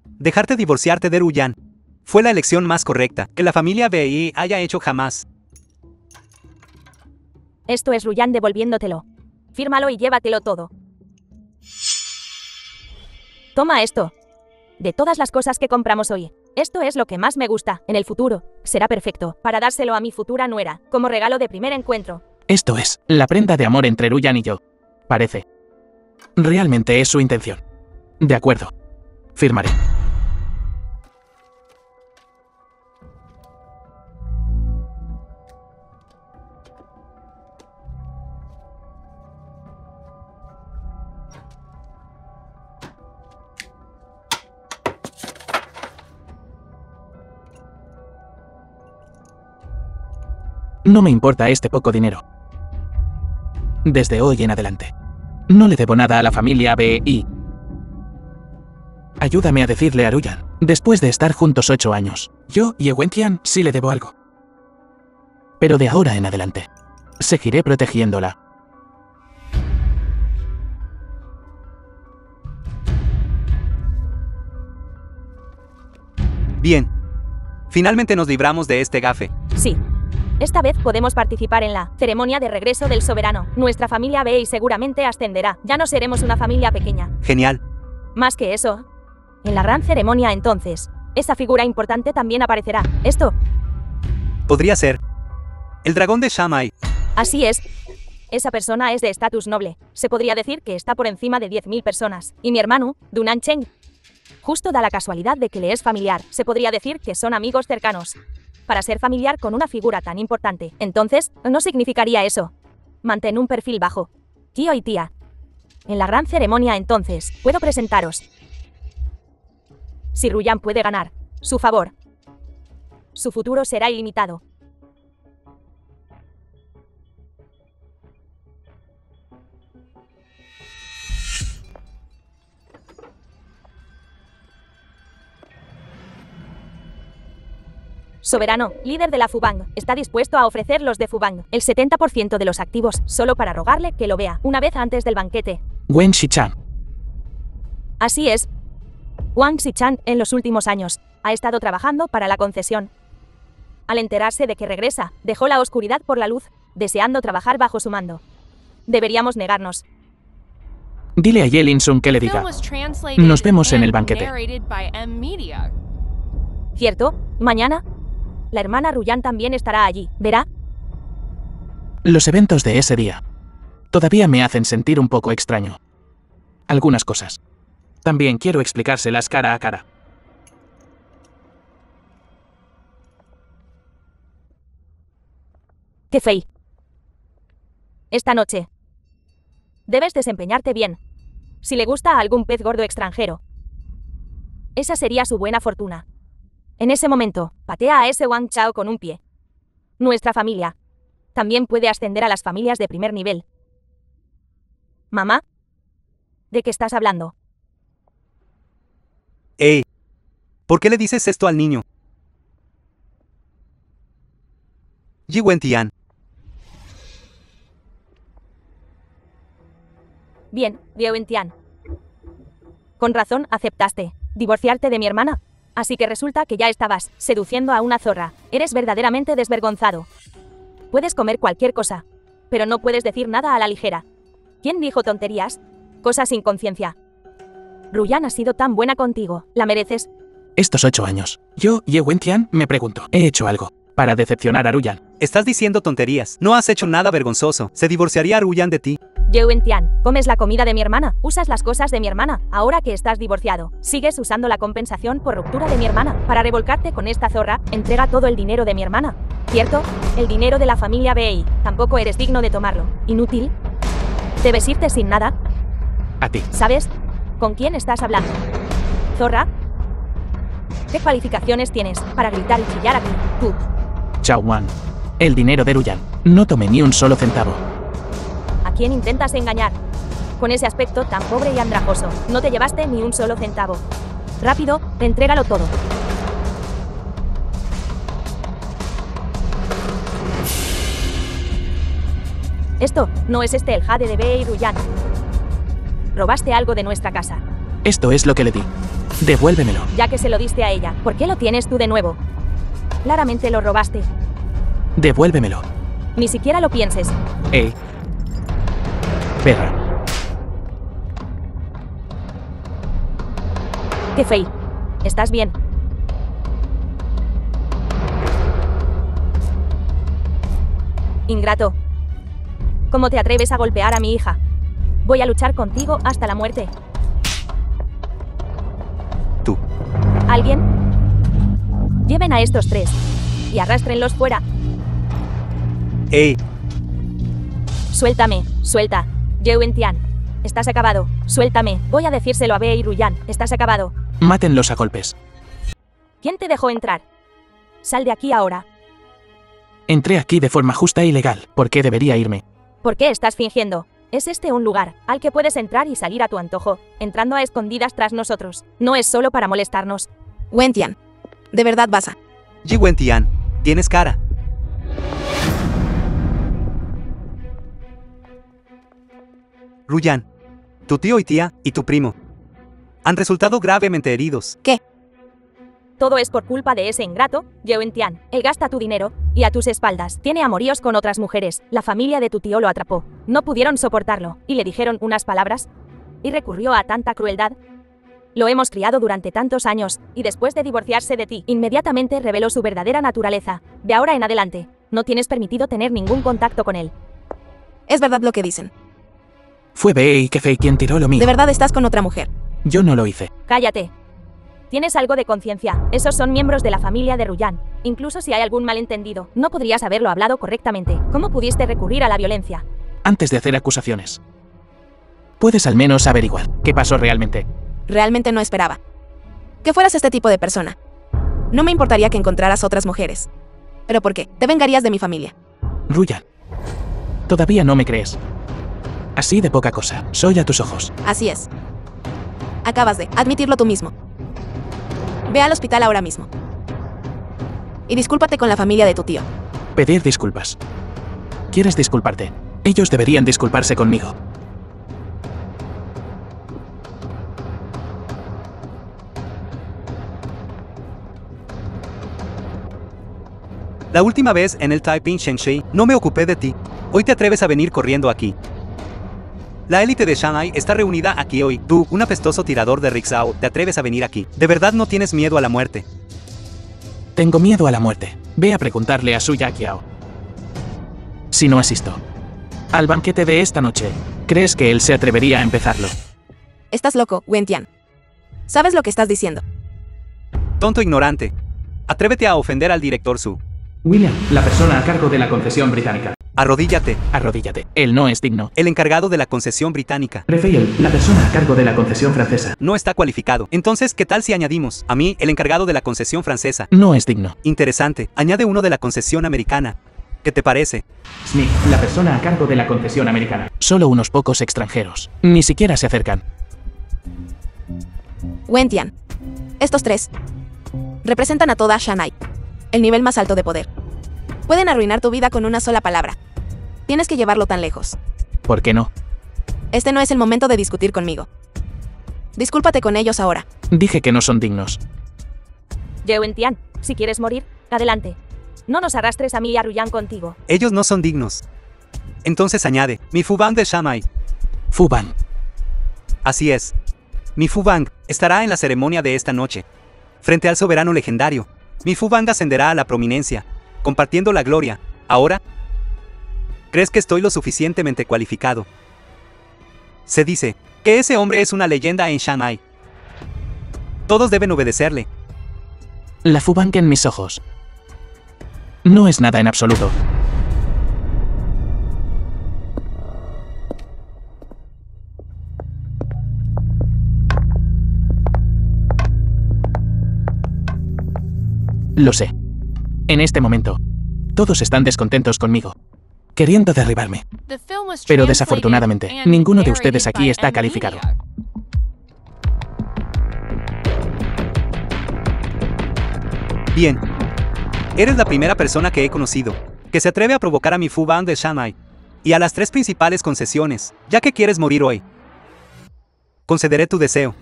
Speaker 1: Dejarte divorciarte de Ruyan fue la elección más correcta que la familia BI haya hecho jamás.
Speaker 3: Esto es Ruyan devolviéndotelo. Fírmalo y llévatelo todo. Toma esto. De todas las cosas que compramos hoy, esto es lo que más me gusta. En el futuro, será perfecto para dárselo a mi futura nuera, como regalo de primer encuentro.
Speaker 2: Esto es la prenda de amor entre Ruyan y yo. Parece. Realmente es su intención. De acuerdo. Firmaré. No me importa este poco dinero. Desde hoy en adelante. No le debo nada a la familia BI. Ayúdame a decirle a Ruyan, después de estar juntos 8 años, yo y Wentian sí le debo algo. Pero de ahora en adelante, seguiré protegiéndola.
Speaker 1: Bien. Finalmente nos libramos de este gafe.
Speaker 3: Sí. Esta vez podemos participar en la ceremonia de regreso del soberano. Nuestra familia BA seguramente ascenderá. Ya no seremos una familia pequeña.
Speaker 1: Genial.
Speaker 3: Más que eso, en la gran ceremonia entonces, esa figura importante también aparecerá. Esto.
Speaker 1: Podría ser el dragón de Shamai.
Speaker 3: Así es. Esa persona es de estatus noble. Se podría decir que está por encima de 10.000 personas. Y mi hermano, Dunan Cheng, justo da la casualidad de que le es familiar. Se podría decir que son amigos cercanos. Para ser familiar con una figura tan importante. Entonces, no significaría eso. Mantén un perfil bajo. Tío y tía. En la gran ceremonia entonces, puedo presentaros. Si Ruyan puede ganar su favor, su futuro será ilimitado. Soberano, líder de la Fubang, está dispuesto a ofrecer los de Fubang, el 70% de los activos, solo para rogarle que lo vea, una vez antes del banquete.
Speaker 2: Wen Xichan.
Speaker 3: Así es. Wang Xichan, en los últimos años, ha estado trabajando para la concesión. Al enterarse de que regresa, dejó la oscuridad por la luz, deseando trabajar bajo su mando. Deberíamos negarnos.
Speaker 2: Dile a Yelinsun que le diga. Nos vemos en el banquete.
Speaker 3: ¿Cierto? ¿Mañana? La hermana Ruyan también estará allí, ¿verá?
Speaker 2: Los eventos de ese día todavía me hacen sentir un poco extraño. Algunas cosas. También quiero explicárselas cara a cara.
Speaker 3: ¡Qué fey! Esta noche debes desempeñarte bien. Si le gusta a algún pez gordo extranjero, esa sería su buena fortuna. En ese momento, patea a ese Wang Chao con un pie. Nuestra familia también puede ascender a las familias de primer nivel. ¿Mamá? ¿De qué estás hablando?
Speaker 1: ¡Ey! ¿Por qué le dices esto al niño? Yi Wentian.
Speaker 3: Bien, Liu Wentian. Con razón aceptaste divorciarte de mi hermana. Así que resulta que ya estabas seduciendo a una zorra. Eres verdaderamente desvergonzado. Puedes comer cualquier cosa, pero no puedes decir nada a la ligera. ¿Quién dijo tonterías? Cosas sin conciencia. Ruyan ha sido tan buena contigo. ¿La mereces?
Speaker 2: Estos 8 años. Yo, Ye Wentian, me pregunto, ¿he hecho algo para decepcionar a Ruyan?
Speaker 1: Estás diciendo tonterías. No has hecho nada vergonzoso. Se divorciaría Ruyan de ti.
Speaker 3: Ye Wentian, comes la comida de mi hermana, usas las cosas de mi hermana, ahora que estás divorciado, sigues usando la compensación por ruptura de mi hermana. Para revolcarte con esta zorra, entrega todo el dinero de mi hermana. ¿Cierto? El dinero de la familia Bei. Tampoco eres digno de tomarlo. ¿Inútil? ¿Debes irte sin nada?
Speaker 2: A ti.
Speaker 3: ¿Sabes con quién estás hablando? ¿Zorra? ¿Qué cualificaciones tienes para gritar y chillar aquí, tú?
Speaker 2: Chao Wan. El dinero de Ruyan. No tomé ni un solo centavo.
Speaker 3: ¿A quién intentas engañar? Con ese aspecto tan pobre y andrajoso, no te llevaste ni un solo centavo. Rápido, entrégalo todo. Esto no es el jade de Bei Ruyan. Robaste algo de nuestra casa.
Speaker 2: Esto es lo que le di. Devuélvemelo.
Speaker 3: Ya que se lo diste a ella, ¿por qué lo tienes tú de nuevo? Claramente lo robaste.
Speaker 2: Devuélvemelo.
Speaker 3: Ni siquiera lo pienses.
Speaker 2: Perra.
Speaker 3: ¡Qué fey! ¿Estás bien? Ingrato. ¿Cómo te atreves a golpear a mi hija? Voy a luchar contigo hasta la muerte.
Speaker 1: Tú.
Speaker 3: ¿Alguien? Lleven a estos 3 y arrástrenlos fuera.
Speaker 1: ¡Ey!
Speaker 3: Suéltame, suelta. Ye Wentian, estás acabado. Suéltame. Voy a decírselo a Bei Ruyan. Estás acabado.
Speaker 2: Mátenlos a golpes.
Speaker 3: ¿Quién te dejó entrar? Sal de aquí ahora.
Speaker 2: Entré aquí de forma justa y legal. ¿Por qué debería irme?
Speaker 3: ¿Por qué estás fingiendo? Es este un lugar al que puedes entrar y salir a tu antojo, entrando a escondidas tras nosotros. No es solo para molestarnos.
Speaker 4: Wentian, de verdad vas a...
Speaker 1: Yi Wentian, tienes cara. Ruyan, tu tío y tía, y tu primo, han resultado gravemente heridos.
Speaker 4: ¿Qué?
Speaker 3: Todo es por culpa de ese ingrato, Ye Wentian. Él gasta tu dinero, y a tus espaldas tiene amoríos con otras mujeres. La familia de tu tío lo atrapó. No pudieron soportarlo, y le dijeron unas palabras, y recurrió a tanta crueldad. Lo hemos criado durante tantos años, y después de divorciarse de ti, inmediatamente reveló su verdadera naturaleza. De ahora en adelante, no tienes permitido tener ningún contacto con él.
Speaker 4: Es verdad lo que dicen.
Speaker 2: Fue Bei Kefei quien tiró lo mío.
Speaker 4: De verdad estás con otra mujer.
Speaker 2: Yo no lo hice.
Speaker 3: Cállate. Tienes algo de conciencia. Esos son miembros de la familia de Ruyan. Incluso si hay algún malentendido, no podrías haberlo hablado correctamente. ¿Cómo pudiste recurrir a la violencia?
Speaker 2: Antes de hacer acusaciones, puedes al menos averiguar qué pasó realmente.
Speaker 4: Realmente no esperaba que fueras este tipo de persona. No me importaría que encontraras otras mujeres. ¿Pero por qué? Te vengarías de mi familia.
Speaker 2: Ruyan, todavía no me crees. Así de poca cosa, soy a tus ojos.
Speaker 4: Así es. Acabas de admitirlo tú mismo. Ve al hospital ahora mismo. Y discúlpate con la familia de tu tío.
Speaker 2: Pedir disculpas. ¿Quieres disculparte? Ellos deberían disculparse conmigo.
Speaker 1: La última vez en el Taiping Shenxi no me ocupé de ti. Hoy te atreves a venir corriendo aquí. La élite de Shanghai está reunida aquí hoy. Tú, un apestoso tirador de Rixao, te atreves a venir aquí. ¿De verdad no tienes miedo a la muerte?
Speaker 2: Tengo miedo a la muerte. Ve a preguntarle a Su Yaqiao. Si no asisto al banquete de esta noche, ¿crees que él se atrevería a empezarlo?
Speaker 4: Estás loco, Wentian. ¿Sabes lo que estás diciendo?
Speaker 1: Tonto ignorante. Atrévete a ofender al director Su.
Speaker 2: William, la persona a cargo de la concesión británica.
Speaker 1: Arrodíllate.
Speaker 2: Arrodíllate. Él no es digno.
Speaker 1: El encargado de la concesión británica
Speaker 2: Raphael, la persona a cargo de la concesión francesa.
Speaker 1: no está cualificado. Entonces, ¿qué tal si añadimos a mí, el encargado de la concesión francesa?
Speaker 2: No es digno.
Speaker 1: Interesante. Añade uno de la concesión americana. ¿Qué te parece?
Speaker 2: Smith, la persona a cargo de la concesión americana. Solo unos pocos extranjeros. Ni siquiera se acercan.
Speaker 4: Wentian. Estos tres representan a toda Shanghai. El nivel más alto de poder. Pueden arruinar tu vida con una sola palabra. Tienes que llevarlo tan lejos.
Speaker 2: ¿Por qué no?
Speaker 4: Este no es el momento de discutir conmigo. Discúlpate con ellos ahora.
Speaker 2: Dije que no son dignos.
Speaker 3: Ye Wentian, si quieres morir, adelante. No nos arrastres a mí y a Ruyan contigo.
Speaker 1: Ellos no son dignos. Entonces añade, mi Fubang de Shanghai.
Speaker 2: Fubang.
Speaker 1: Así es. Mi Fubang estará en la ceremonia de esta noche. Frente al soberano legendario. Mi Fubang ascenderá a la prominencia, compartiendo la gloria. Ahora, ¿crees que estoy lo suficientemente cualificado? Se dice que ese hombre es una leyenda en Shanghai. Todos deben obedecerle.
Speaker 2: La Fubang en mis ojos. No es nada en absoluto. Lo sé. En este momento, todos están descontentos conmigo, queriendo derribarme. Pero desafortunadamente, ninguno de ustedes aquí está calificado.
Speaker 1: Bien. Eres la primera persona que he conocido que se atreve a provocar a mi Fubang de Shanghai y a las tres principales concesiones, ya que quieres morir hoy. Concederé tu deseo.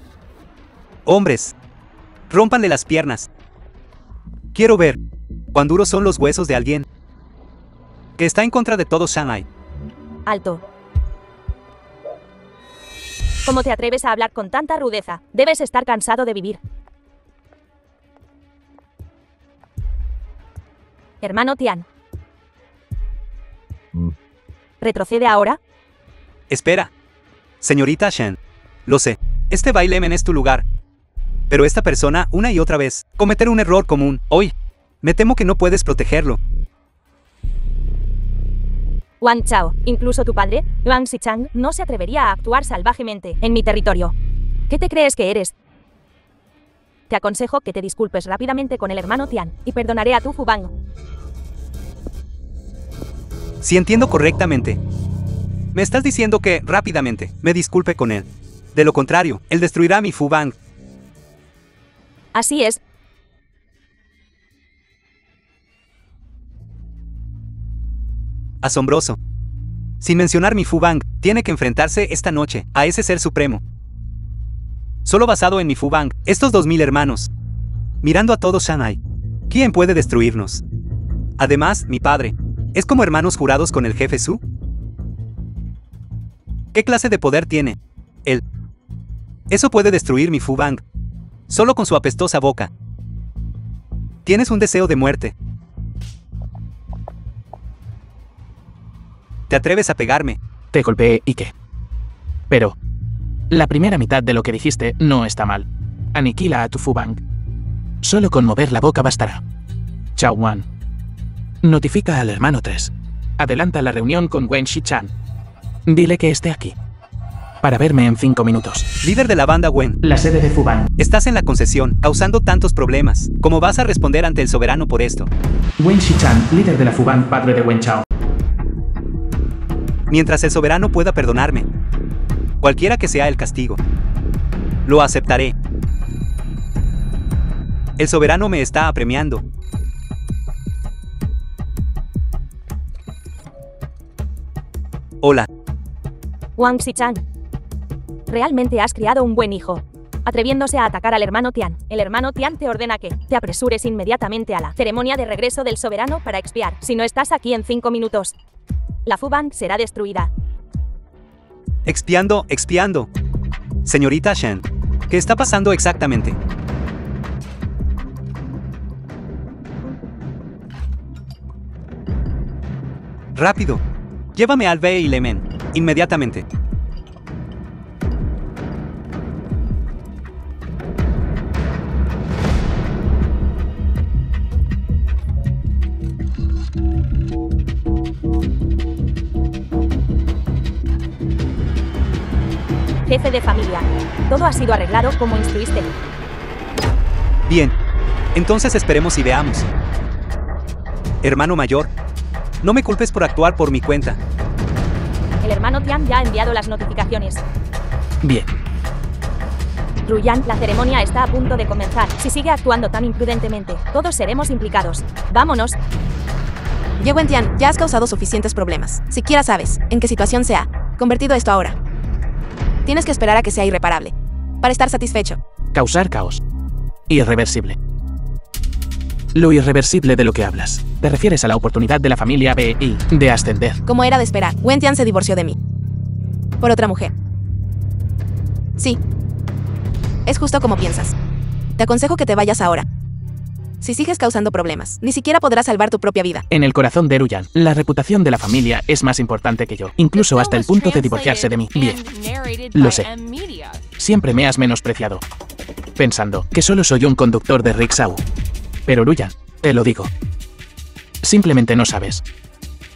Speaker 1: Hombres, rómpanle las piernas. Quiero ver cuán duros son los huesos de alguien que está en contra de todo Shanghai.
Speaker 3: Alto. ¿Cómo te atreves a hablar con tanta rudeza? Debes estar cansado de vivir. Hermano Tian. ¿Retrocede ahora?
Speaker 1: Espera. Señorita Shen. Lo sé. Este bailemen es tu lugar. Pero esta persona, una y otra vez, cometer un error común. Hoy, me temo que no puedes protegerlo.
Speaker 3: Wang Chao, incluso tu padre, Wang Xichang, no se atrevería a actuar salvajemente en mi territorio. ¿Qué te crees que eres? Te aconsejo que te disculpes rápidamente con el hermano Tian, y perdonaré a tu Fubang.
Speaker 1: Si entiendo correctamente, me estás diciendo que, rápidamente, me disculpe con él. De lo contrario, él destruirá mi Fubang.
Speaker 3: Así es.
Speaker 1: Asombroso. Sin mencionar mi Fubang, tiene que enfrentarse esta noche a ese ser supremo. Solo basado en mi Fubang, estos 2000 hermanos. Mirando a todo Shanghai. ¿Quién puede destruirnos? Además, mi padre, ¿es como hermanos jurados con el jefe Su? ¿Qué clase de poder tiene él? Eso puede destruir mi Fubang. Solo con su apestosa boca. Tienes un deseo de muerte. ¿Te atreves a pegarme?
Speaker 2: Te golpeé y qué. Pero la primera mitad de lo que dijiste no está mal. Aniquila a tu Fubang. Solo con mover la boca bastará. Chao Wan. Notifica al hermano 3. Adelanta la reunión con Wen Shichan. Dile que esté aquí. Para verme en 5 minutos.
Speaker 1: Líder de la banda Wen.
Speaker 2: La sede de Fubang.
Speaker 1: Estás en la concesión, causando tantos problemas. ¿Cómo vas a responder ante el soberano por esto?
Speaker 2: Wen Shichan, líder de la Fubang, padre de Wen Chao.
Speaker 1: Mientras el soberano pueda perdonarme, cualquiera que sea el castigo, lo aceptaré. El soberano me está apremiando. Hola.
Speaker 3: Wang Xichang. Realmente has criado un buen hijo. Atreviéndose a atacar al hermano Tian, el hermano Tian te ordena que te apresures inmediatamente a la ceremonia de regreso del soberano para expiar. Si no estás aquí en 5 minutos, la Fubang será destruida.
Speaker 1: Expiando. Señorita Shen, ¿qué está pasando exactamente? Rápido. Llévame al Beilemen. Inmediatamente.
Speaker 3: Jefe de familia. Todo ha sido arreglado como instruiste.
Speaker 1: Bien. Entonces esperemos y veamos. Hermano mayor, no me culpes por actuar por mi cuenta.
Speaker 3: El hermano Tian ya ha enviado las notificaciones.
Speaker 2: Bien.
Speaker 3: Ruyan, la ceremonia está a punto de comenzar. Si sigue actuando tan imprudentemente, todos seremos implicados. Vámonos.
Speaker 4: Ye Wentian, ya has causado suficientes problemas. Siquiera sabes en qué situación se ha convertido esto ahora. Tienes que esperar a que sea irreparable para estar satisfecho.
Speaker 2: Causar caos. Irreversible. Lo irreversible de lo que hablas. Te refieres a la oportunidad de la familia BI de ascender.
Speaker 4: Como era de esperar, Wentian se divorció de mí. Por otra mujer. Sí. Es justo como piensas. Te aconsejo que te vayas ahora. Si sigues causando problemas, ni siquiera podrás salvar tu propia vida.
Speaker 2: En el corazón de Ruyan, la reputación de la familia es más importante que yo, incluso hasta el punto de divorciarse de mí. Bien. Lo sé. Siempre me has menospreciado, pensando que solo soy un conductor de rickshaw. Pero Ruyan, te lo digo. Simplemente no sabes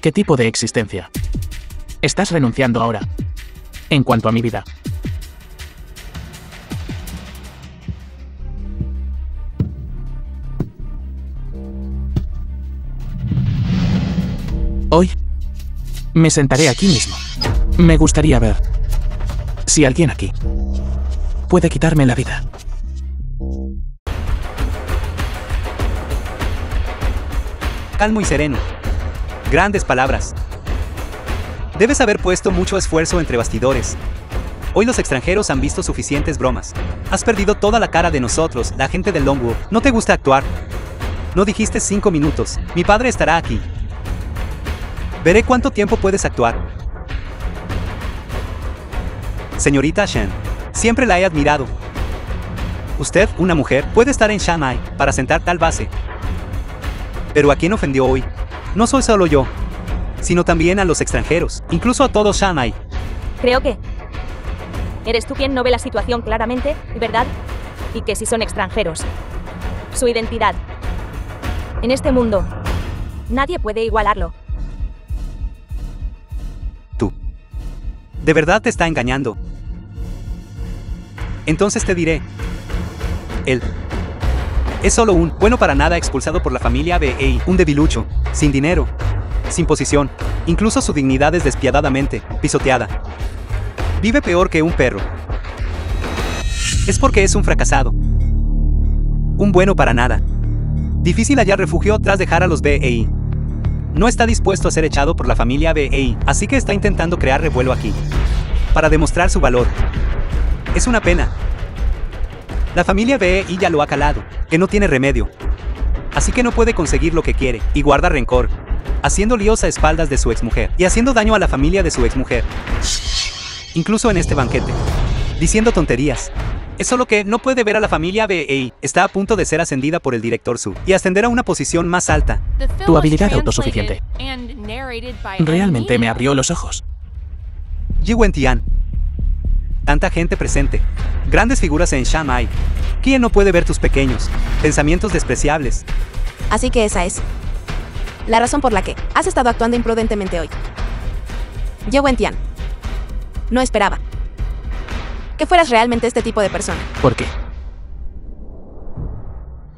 Speaker 2: qué tipo de existencia estás renunciando ahora. En cuanto a mi vida. Hoy me sentaré aquí mismo. Me gustaría ver si alguien aquí puede quitarme la vida.
Speaker 1: Calmo y sereno. Grandes palabras. Debes haber puesto mucho esfuerzo entre bastidores. Hoy los extranjeros han visto suficientes bromas. Has perdido toda la cara de nosotros, la gente del Longwood. No te gusta actuar. No dijiste 5 minutos. Mi padre estará aquí. Veré cuánto tiempo puedes actuar. Señorita Shen, siempre la he admirado. Usted, una mujer, puede estar en Shanghai para sentar tal base. Pero ¿a quién ofendió hoy? No soy solo yo, sino también a los extranjeros, incluso a todo Shanghai.
Speaker 3: Creo que eres tú quien no ve la situación claramente, ¿verdad? Y que si son extranjeros, su identidad. En este mundo, nadie puede igualarlo.
Speaker 1: Tú. ¿De verdad te está engañando? Entonces te diré. Él es solo un bueno para nada expulsado por la familia BEI, un debilucho, sin dinero, sin posición, incluso su dignidad es despiadadamente pisoteada. Vive peor que un perro. Es porque es un fracasado. Un bueno para nada. Difícil hallar refugio tras dejar a los BEI. No está dispuesto a ser echado por la familia BEI, así que está intentando crear revuelo aquí. Para demostrar su valor. Es una pena. La familia BEI ya lo ha calado, que no tiene remedio. Así que no puede conseguir lo que quiere, y guarda rencor, haciendo líos a espaldas de su exmujer, y haciendo daño a la familia de su exmujer. Incluso en este banquete. Diciendo tonterías. Es solo que no puede ver a la familia BEI, está a punto de ser ascendida por el director Su, y ascender a una posición más alta.
Speaker 2: Tu habilidad autosuficiente realmente me abrió los ojos.
Speaker 1: Ye Wentian. Tanta gente presente. Grandes figuras en Shanghai. ¿Quién no puede ver tus pequeños pensamientos despreciables?
Speaker 4: Así que esa es la razón por la que has estado actuando imprudentemente hoy. Ye Wentian. No esperaba que fueras realmente este tipo de persona.
Speaker 2: ¿Por qué?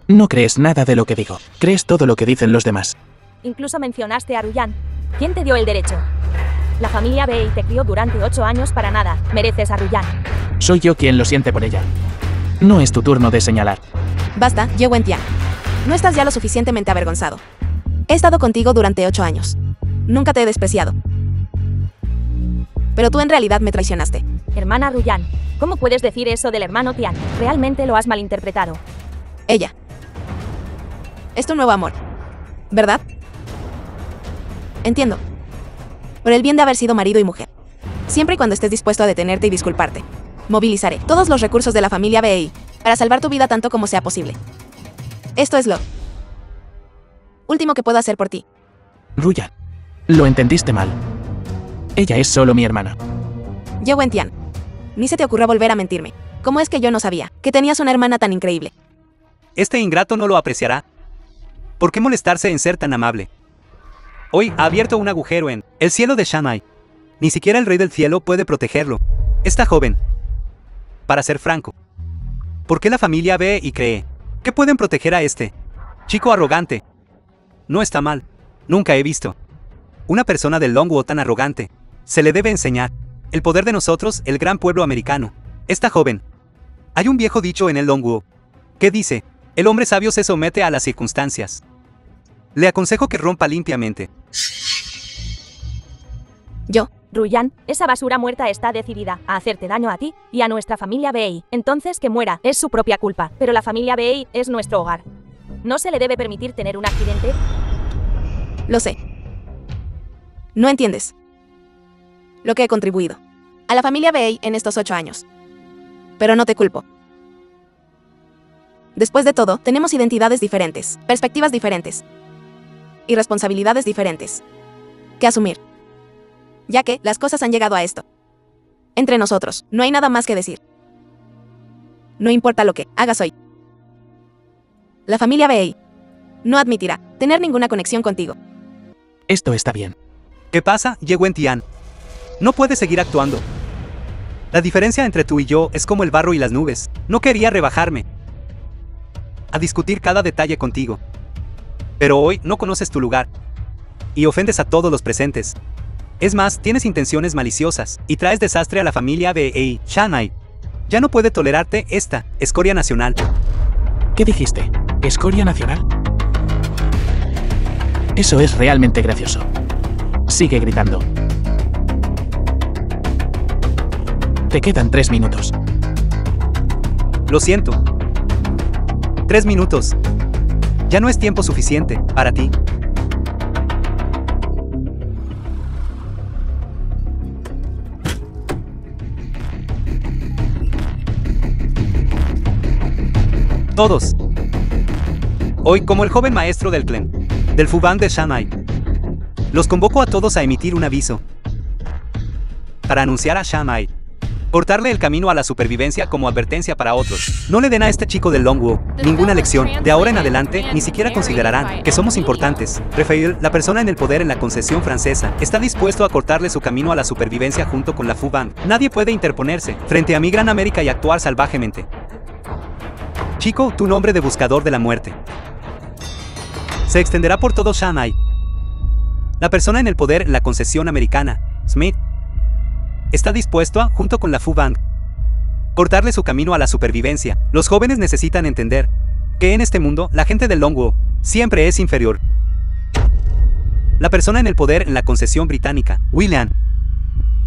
Speaker 2: No crees nada de lo que digo. Crees todo lo que dicen los demás.
Speaker 3: Incluso mencionaste a Ruyan. ¿Quién te dio el derecho? La familia BEI te crió durante 8 años para nada. Mereces a Ruyan.
Speaker 2: Soy yo quien lo siente por ella. No es tu turno de señalar.
Speaker 4: Basta, Ye Wentian. No estás ya lo suficientemente avergonzado. He estado contigo durante 8 años. Nunca te he despreciado. Pero tú en realidad me traicionaste.
Speaker 3: Hermana Ruyan, ¿cómo puedes decir eso del hermano Tian? Realmente lo has malinterpretado.
Speaker 4: Ella es tu nuevo amor, ¿verdad? Entiendo. Por el bien de haber sido marido y mujer. Siempre y cuando estés dispuesto a detenerte y disculparte. Movilizaré todos los recursos de la familia BEI para salvar tu vida tanto como sea posible. Esto es lo último que puedo hacer por ti.
Speaker 2: Ruyan, lo entendiste mal. Ella es solo mi hermana.
Speaker 4: Ye Wentian, ni se te ocurra volver a mentirme. ¿Cómo es que yo no sabía que tenías una hermana tan increíble?
Speaker 1: Este ingrato no lo apreciará. ¿Por qué molestarse en ser tan amable? Hoy ha abierto un agujero en el cielo de Shanghai. Ni siquiera el rey del cielo puede protegerlo. Está joven. Para ser franco, ¿por qué la familia ve y cree que pueden proteger a este chico arrogante? No está mal. Nunca he visto una persona del Longwo tan arrogante. Se le debe enseñar el poder de nosotros, el gran pueblo americano. Está joven. Hay un viejo dicho en el Longwo que dice: el hombre sabio se somete a las circunstancias. Le aconsejo que rompa limpiamente.
Speaker 3: Ruyan, esa basura muerta está decidida a hacerte daño a ti y a nuestra familia BEI. Entonces que muera es su propia culpa, pero la familia BEI es nuestro hogar. ¿No se le debe permitir tener un accidente?
Speaker 4: Lo sé. No entiendes lo que he contribuido a la familia BEI en estos 8 años. Pero no te culpo. Después de todo, tenemos identidades diferentes, perspectivas diferentes y responsabilidades diferentes que asumir. Ya que las cosas han llegado a esto. Entre nosotros, no hay nada más que decir. No importa lo que hagas hoy. La familia BEI no admitirá tener ninguna conexión contigo.
Speaker 2: Esto está bien.
Speaker 1: ¿Qué pasa, Ye Wentian? No puedes seguir actuando. La diferencia entre tú y yo es como el barro y las nubes. No quería rebajarme a discutir cada detalle contigo. Pero hoy no conoces tu lugar y ofendes a todos los presentes. Es más, tienes intenciones maliciosas y traes desastre a la familia BEI. Shanghai ya no puede tolerarte esta escoria nacional.
Speaker 2: ¿Qué dijiste? ¿Escoria nacional? Eso es realmente gracioso. Sigue gritando. Te quedan 3 minutos.
Speaker 1: Lo siento. 3 minutos. Ya no es tiempo suficiente para ti. Todos. Hoy, como el joven maestro del clan del Fubang de Shanghai, los convoco a todos a emitir un aviso para anunciar a Shanghai, cortarle el camino a la supervivencia como advertencia para otros. No le den a este chico del Longwo ninguna lección. De ahora en adelante, ni siquiera considerarán que somos importantes. Rafael, la persona en el poder en la concesión francesa, está dispuesto a cortarle su camino a la supervivencia junto con la Fubang. Nadie puede interponerse frente a mi gran América y actuar salvajemente. Chico, tu nombre de buscador de la muerte se extenderá por todo Shanghai. La persona en el poder en la concesión americana, Smith, está dispuesto a, junto con la Fubang, cortarle su camino a la supervivencia. Los jóvenes necesitan entender que en este mundo, la gente del Longwo siempre es inferior. La persona en el poder en la concesión británica, William,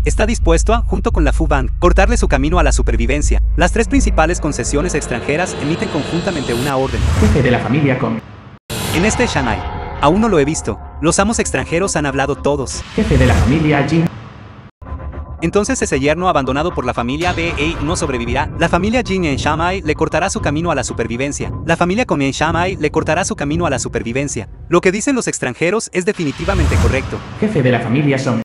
Speaker 1: está dispuesto a, junto con la Fubang, cortarle su camino a la supervivencia. Las 3 principales concesiones extranjeras emiten conjuntamente una orden.
Speaker 2: Jefe de la familia con...
Speaker 1: En este Shanghai, aún no lo he visto. Los amos extranjeros han hablado todos.
Speaker 2: Jefe de la familia Jin.
Speaker 1: Entonces ese yerno abandonado por la familia BEI no sobrevivirá. La familia Jin en Shanghai le cortará su camino a la supervivencia. La familia Kong en Shanghai le cortará su camino a la supervivencia. Lo que dicen los extranjeros es definitivamente correcto.
Speaker 2: Jefe de la familia Song.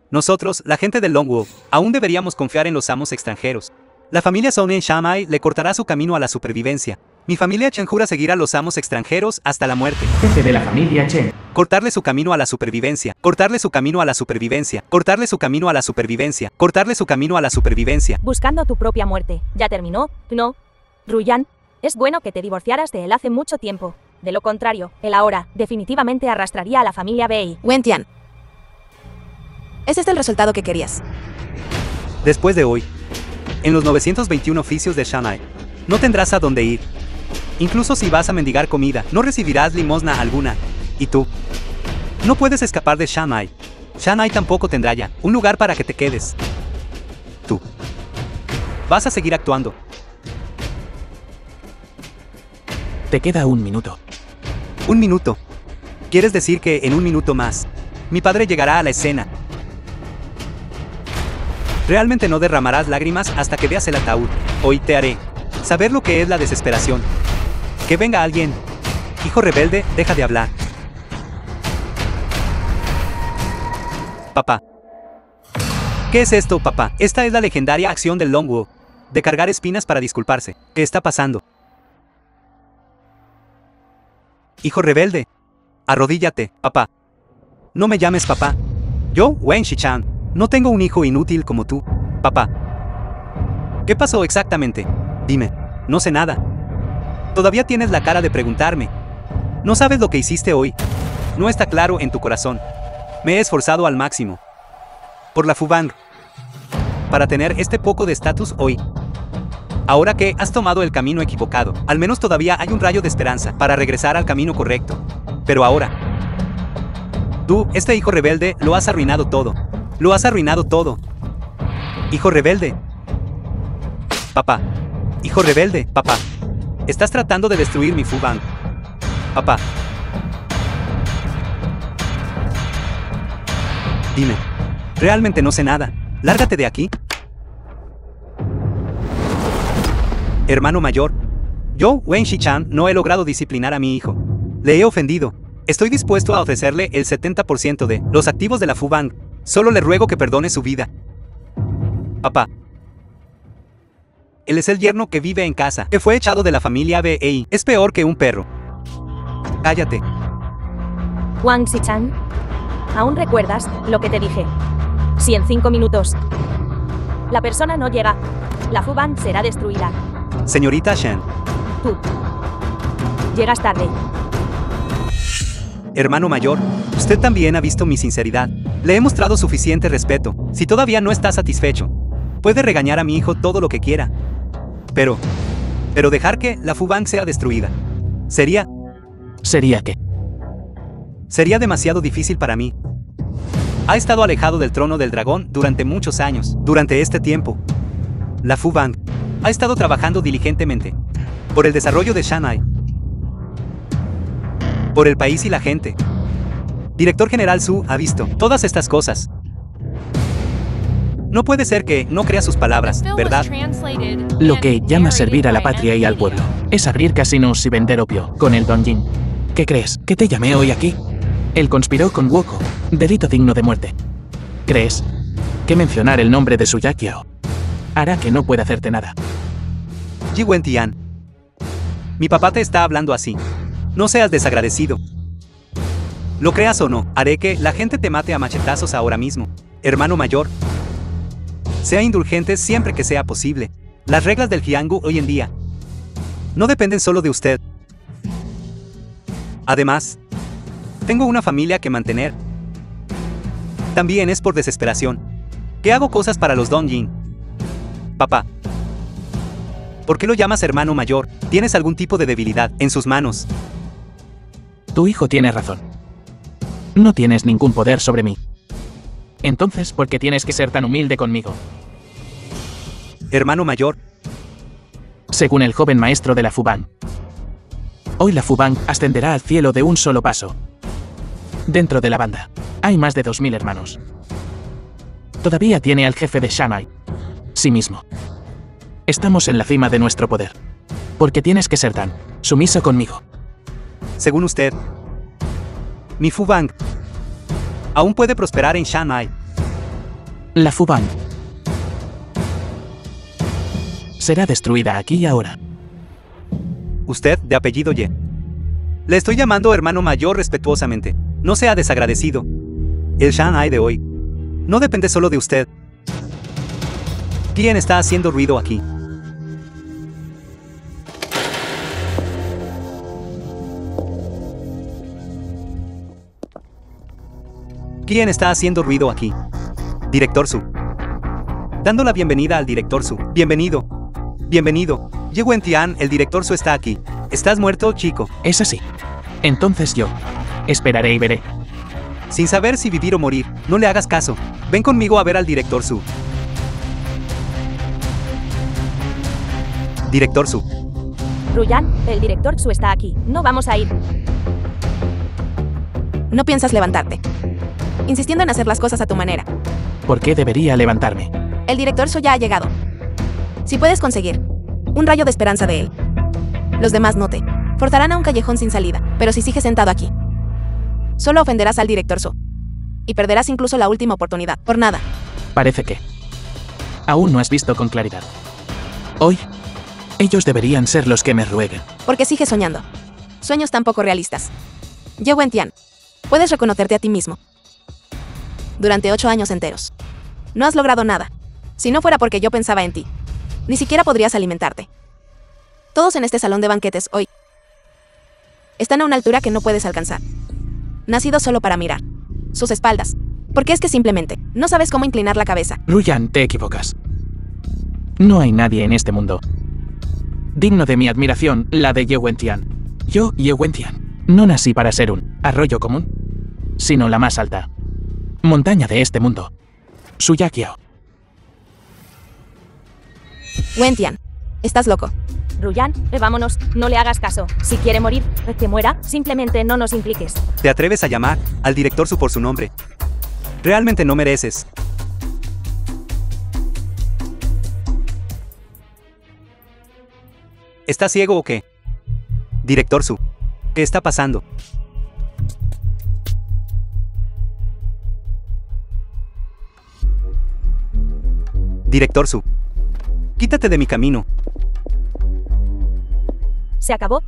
Speaker 1: Nosotros, la gente del Longwo, aún deberíamos confiar en los amos extranjeros. La familia Song en Shanghai le cortará su camino a la supervivencia. Mi familia Chen jura seguir a los amos extranjeros hasta la muerte.
Speaker 2: Jefe de la familia Chen.
Speaker 1: Cortarle su camino a la supervivencia. Cortarle su camino a la supervivencia. Cortarle su camino a la supervivencia. Cortarle su camino a la supervivencia.
Speaker 3: Buscando tu propia muerte. ¿Ya terminó? No. Ruyan, es bueno que te divorciaras de él hace mucho tiempo. De lo contrario, él ahora definitivamente arrastraría a la familia BEI.
Speaker 4: Wentian. ¿Es este el resultado que querías?
Speaker 1: Después de hoy, en los 921 oficios de Shanghai, no tendrás a dónde ir. Incluso si vas a mendigar comida, no recibirás limosna alguna. ¿Y tú? No puedes escapar de Shanghai. Shanghai tampoco tendrá ya un lugar para que te quedes. Tú vas a seguir actuando.
Speaker 2: Te queda 1 minuto.
Speaker 1: 1 minuto. ¿Quieres decir que en 1 minuto más, mi padre llegará a la escena? Realmente no derramarás lágrimas hasta que veas el ataúd. Hoy te haré saber lo que es la desesperación. Que venga alguien. Hijo rebelde, deja de hablar. Papá. ¿Qué es esto, papá? Esta es la legendaria acción del Longwo. De cargar espinas para disculparse. ¿Qué está pasando? Hijo rebelde. Arrodíllate, papá. No me llames papá. Yo, Wen Shichan, no tengo un hijo inútil como tú, papá. ¿Qué pasó exactamente? Dime. No sé nada. Todavía tienes la cara de preguntarme. No sabes lo que hiciste hoy. No está claro en tu corazón. Me he esforzado al máximo. Por la Fubang. Para tener este poco de estatus hoy. Ahora que has tomado el camino equivocado, al menos todavía hay un rayo de esperanza para regresar al camino correcto. Pero ahora, tú, este hijo rebelde, lo has arruinado todo. Lo has arruinado todo. Hijo rebelde. Papá. Hijo rebelde, papá. Estás tratando de destruir mi Fubang. Papá. Dime. Realmente no sé nada. Lárgate de aquí. Hermano mayor. Yo, Wen Shichan, no he logrado disciplinar a mi hijo. Le he ofendido. Estoy dispuesto a ofrecerle el 70% de los activos de la Fubang. Solo le ruego que perdone su vida. Papá. Él es el yerno que vive en casa, que fue echado de la familia BEI. Es peor que un perro. Cállate.
Speaker 3: Wang Xichan, ¿aún recuerdas lo que te dije? Si en 5 minutos la persona no llega, la Fubang será destruida.
Speaker 1: Señorita Shen.
Speaker 3: Tú llegas tarde.
Speaker 1: Hermano mayor, usted también ha visto mi sinceridad. Le he mostrado suficiente respeto. Si todavía no está satisfecho, puede regañar a mi hijo todo lo que quiera. Pero dejar que la Fubang sea destruida. ¿Sería
Speaker 2: qué?
Speaker 1: Sería demasiado difícil para mí. Ha estado alejado del trono del dragón durante muchos años. Durante este tiempo, la Fubang ha estado trabajando diligentemente por el desarrollo de Shanghai, por el país y la gente. Director General Su ha visto todas estas cosas. No puede ser que no crea sus palabras, ¿verdad?
Speaker 2: Lo que llama servir a la patria y al pueblo es abrir casinos y vender opio con el Dongjin. ¿Qué crees? ¿Que te llamé hoy aquí? Él conspiró con Woko, delito digno de muerte. ¿Crees que mencionar el nombre de su Yakiao hará que no pueda hacerte nada?
Speaker 1: Ji Wentian, mi papá te está hablando así. No seas desagradecido. Lo creas o no, haré que la gente te mate a machetazos ahora mismo. Hermano mayor, sea indulgente siempre que sea posible. Las reglas del Jianghu hoy en día no dependen solo de usted. Además, tengo una familia que mantener. También es por desesperación que hago cosas para los Dongjin. Papá, ¿por qué lo llamas hermano mayor? ¿Tienes algún tipo de debilidad en sus manos?
Speaker 2: Tu hijo tiene razón. No tienes ningún poder sobre mí. Entonces, ¿por qué tienes que ser tan humilde conmigo?
Speaker 1: Hermano mayor.
Speaker 2: Según el joven maestro de la Fubang, hoy la Fubang ascenderá al cielo de un solo paso. Dentro de la banda, hay más de 2000 hermanos. Todavía tiene al jefe de Shanghai. Sí mismo. Estamos en la cima de nuestro poder. ¿Por qué tienes que ser tan sumiso conmigo?
Speaker 1: Según usted, mi Fubang aún puede prosperar en Shanghai.
Speaker 2: La Fubang será destruida aquí y ahora.
Speaker 1: Usted, de apellido Ye. Le estoy llamando hermano mayor respetuosamente. No sea desagradecido. El Shanghai de hoy no depende solo de usted. ¿Quién está haciendo ruido aquí? ¿Quién está haciendo ruido aquí? Director Su. Dando la bienvenida al Director Su. Bienvenido. Bienvenido. Ye Wentian, el Director Su está aquí. ¿Estás muerto, chico?
Speaker 2: Es así. Entonces yo esperaré y veré.
Speaker 1: Sin saber si vivir o morir, no le hagas caso. Ven conmigo a ver al Director Su. Director Su.
Speaker 3: Ruyan, el Director Su está aquí. No vamos a ir.
Speaker 4: No piensas levantarte. Insistiendo en hacer las cosas a tu manera.
Speaker 2: ¿Por qué debería levantarme?
Speaker 4: El director Su ya ha llegado. Si puedes conseguir un rayo de esperanza de él, los demás no te forzarán a un callejón sin salida. Pero si sigues sentado aquí, solo ofenderás al director Su. Y perderás incluso la última oportunidad. Por nada.
Speaker 2: Parece que aún no has visto con claridad. Hoy, ellos deberían ser los que me rueguen.
Speaker 4: Porque sigues soñando. Sueños tan poco realistas. Ye Wentian, puedes reconocerte a ti mismo. Durante 8 años enteros. No has logrado nada. Si no fuera porque yo pensaba en ti, ni siquiera podrías alimentarte. Todos en este salón de banquetes hoy están a una altura que no puedes alcanzar. Nacido solo para mirar sus espaldas. Porque es que simplemente no sabes cómo inclinar la cabeza.
Speaker 2: Ruyan, te equivocas. No hay nadie en este mundo digno de mi admiración, la de Ye Wentian. Yo, Ye Wentian, no nací para ser un arroyo común, sino la más alta montaña de este mundo. Suya Qiao.
Speaker 4: Wentian, estás loco.
Speaker 3: Ruyan, vámonos, no le hagas caso. Si quiere morir, que muera, simplemente no nos impliques.
Speaker 1: ¿Te atreves a llamar al director Su por su nombre? Realmente no mereces. ¿Estás ciego o qué? Director Su, ¿qué está pasando? Director Su, quítate de mi camino.
Speaker 3: Se acabó.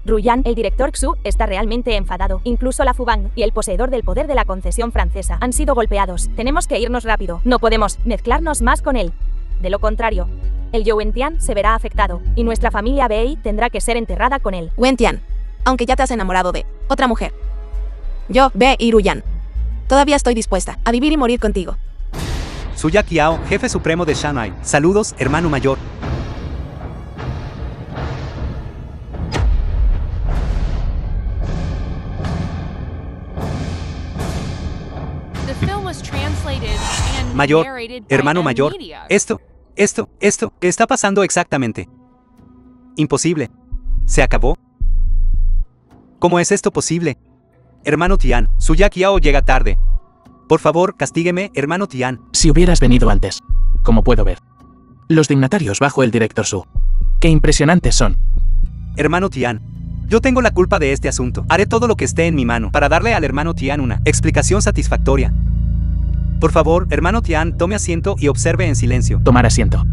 Speaker 3: Ruyan, el director Xu, está realmente enfadado. Incluso la Fubang y el poseedor del poder de la concesión francesa han sido golpeados. Tenemos que irnos rápido. No podemos mezclarnos más con él. De lo contrario, el Ye Wentian se verá afectado, y nuestra familia Bei tendrá que ser enterrada con él.
Speaker 4: Wentian, aunque ya te has enamorado de otra mujer, yo, Bei y Ruyan, todavía estoy dispuesta a vivir y morir contigo.
Speaker 1: Suya Qiao, jefe supremo de Shanghai. Saludos, hermano mayor. Mayor, hermano mayor, esto, ¿qué está pasando exactamente? Imposible. ¿Se acabó? ¿Cómo es esto posible? Hermano Tian, Suya Qiao llega tarde. Por favor, castígueme, hermano Tian.
Speaker 2: Si hubieras venido antes, como puedo ver. Los dignatarios bajo el director Su. ¡Qué impresionantes son!
Speaker 1: Hermano Tian, yo tengo la culpa de este asunto. Haré todo lo que esté en mi mano para darle al hermano Tian una explicación satisfactoria. Por favor, hermano Tian, tome asiento y observe en silencio.
Speaker 2: Tomar asiento.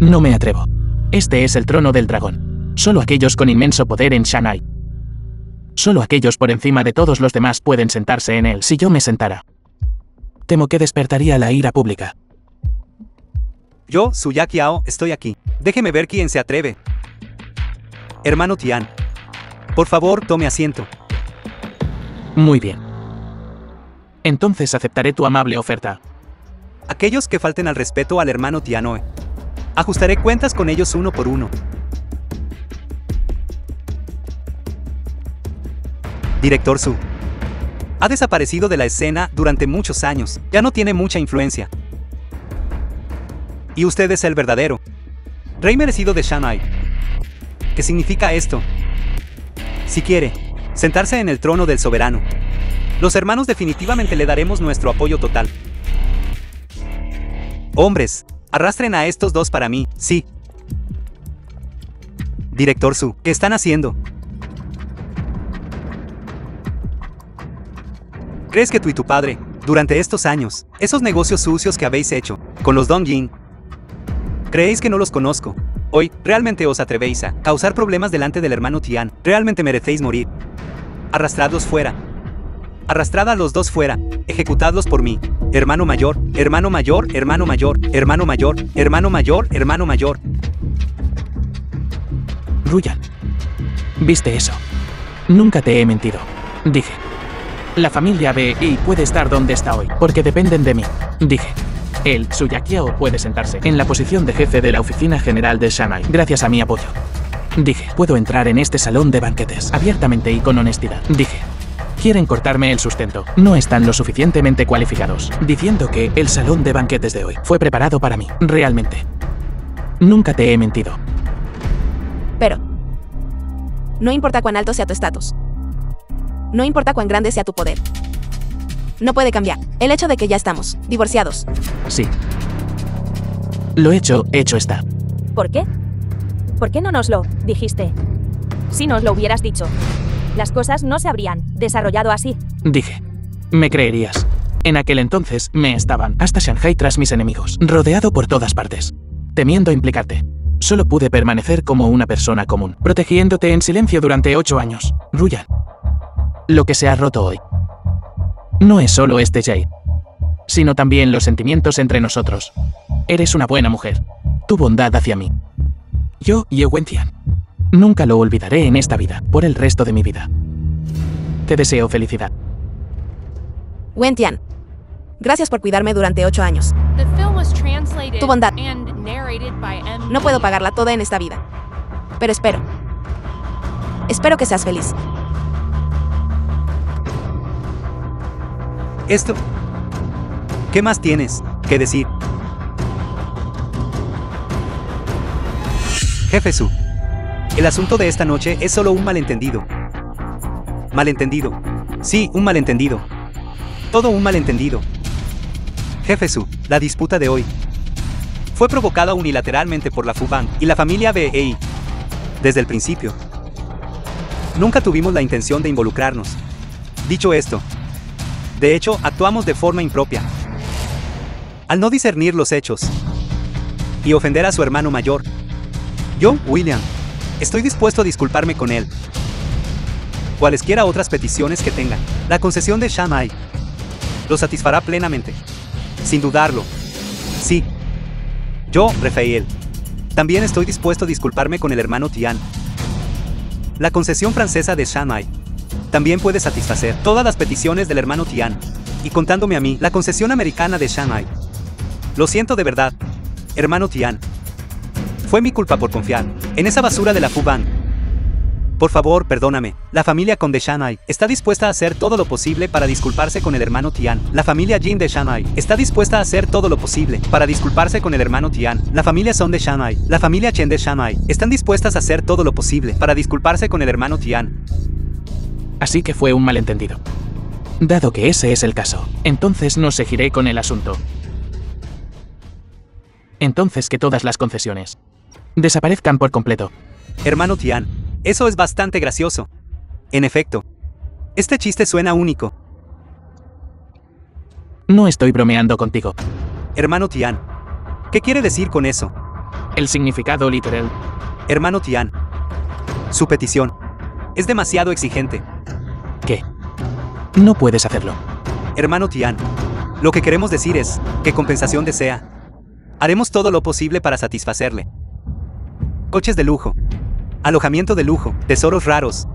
Speaker 2: No me atrevo. Este es el trono del dragón. Solo aquellos con inmenso poder en Shanghai. Solo aquellos por encima de todos los demás pueden sentarse en él. Si yo me sentara, temo que despertaría la ira pública.
Speaker 1: Yo, Suya Qiao, estoy aquí. Déjeme ver quién se atreve. Hermano Tian, por favor, tome asiento.
Speaker 2: Muy bien. Entonces aceptaré tu amable oferta.
Speaker 1: Aquellos que falten al respeto al hermano Tianoe, ajustaré cuentas con ellos uno por uno. Director Su ha desaparecido de la escena durante muchos años. Ya no tiene mucha influencia. Y usted es el verdadero rey merecido de Shanghai. ¿Qué significa esto? Si quiere sentarse en el trono del soberano, los hermanos definitivamente le daremos nuestro apoyo total. Hombres, arrastren a estos dos para mí, sí. Director Su, ¿qué están haciendo? ¿Crees que tú y tu padre, durante estos años, esos negocios sucios que habéis hecho, con los Dongjin, creéis que no los conozco? Hoy, ¿realmente os atrevéis a causar problemas delante del hermano Tian? ¿Realmente merecéis morir? Arrastradlos fuera. Arrastrad a los dos fuera, ejecutadlos por mí. Hermano mayor, hermano mayor, hermano mayor, hermano mayor, hermano mayor, hermano mayor.
Speaker 2: Ruyan, ¿viste eso? Nunca te he mentido. Dije, la familia Bei puede estar donde está hoy, porque dependen de mí. Dije, el Suya Qiao puede sentarse en la posición de jefe de la oficina general de Shanghai, gracias a mi apoyo. Dije, puedo entrar en este salón de banquetes, abiertamente y con honestidad. Dije, quieren cortarme el sustento. No están lo suficientemente cualificados, diciendo que el salón de banquetes de hoy fue preparado para mí. Realmente. Nunca te he mentido.
Speaker 4: Pero no importa cuán alto sea tu estatus. No importa cuán grande sea tu poder. No puede cambiar el hecho de que ya estamos divorciados.
Speaker 2: Sí. Lo hecho está.
Speaker 3: ¿Por qué? ¿Por qué no nos lo dijiste? Si nos lo hubieras dicho, las cosas no se habrían desarrollado así.
Speaker 2: Dije. Me creerías. En aquel entonces me estaban hasta Shanghai tras mis enemigos, rodeado por todas partes, temiendo implicarte. Solo pude permanecer como una persona común, protegiéndote en silencio durante 8 años. Ruyan. Lo que se ha roto hoy no es solo este Jade, sino también los sentimientos entre nosotros. Eres una buena mujer. Tu bondad hacia mí. Yo y Wentian. Nunca lo olvidaré en esta vida, por el resto de mi vida. Te deseo felicidad.
Speaker 4: Wentian, gracias por cuidarme durante 8 años.
Speaker 6: The film was translated
Speaker 4: Tu bondad.
Speaker 6: and narrated by M.
Speaker 4: No puedo pagarla toda en esta vida. Pero espero. Espero que seas feliz.
Speaker 1: Esto. ¿Qué más tienes que decir? Jefe Su. El asunto de esta noche es solo un malentendido. Malentendido. Sí, un malentendido. Todo un malentendido. Jefe Su, la disputa de hoy fue provocada unilateralmente por la Fubang y la familia Bei. Desde el principio. Nunca tuvimos la intención de involucrarnos. Dicho esto, de hecho, actuamos de forma impropia. Al no discernir los hechos y ofender a su hermano mayor. Yo, William, estoy dispuesto a disculparme con él. Cualesquiera otras peticiones que tenga, la concesión de Shanghai lo satisfará plenamente. Sin dudarlo. Sí. Yo, Rafael, también estoy dispuesto a disculparme con el hermano Tian. La concesión francesa de Shanghai también puede satisfacer todas las peticiones del hermano Tian. Y contándome a mí, la concesión americana de Shanghai. Lo siento de verdad, hermano Tian. Fue mi culpa por confiar en esa basura de la Fubang. Por favor, perdóname. La familia Con de Shanghai está dispuesta a hacer todo lo posible para disculparse con el hermano Tian. La familia Jin de Shanghai está dispuesta a hacer todo lo posible para disculparse con el hermano Tian. La familia Son de Shanghai, la familia Chen de Shanghai están dispuestas a hacer todo lo posible para disculparse con el hermano Tian.
Speaker 2: Así que fue un malentendido. Dado que ese es el caso, entonces no seguiré con el asunto. Entonces que todas las concesiones desaparezcan por completo.
Speaker 1: Hermano Tian, eso es bastante gracioso. En efecto, este chiste suena único.
Speaker 2: No estoy bromeando contigo.
Speaker 1: Hermano Tian, ¿qué quiere decir con eso?
Speaker 2: El significado literal.
Speaker 1: Hermano Tian, su petición es demasiado exigente.
Speaker 2: ¿Qué? No puedes hacerlo.
Speaker 1: Hermano Tian, lo que queremos decir es, ¿qué compensación desea? Haremos todo lo posible para satisfacerle. Coches de lujo, alojamiento de lujo, tesoros raros.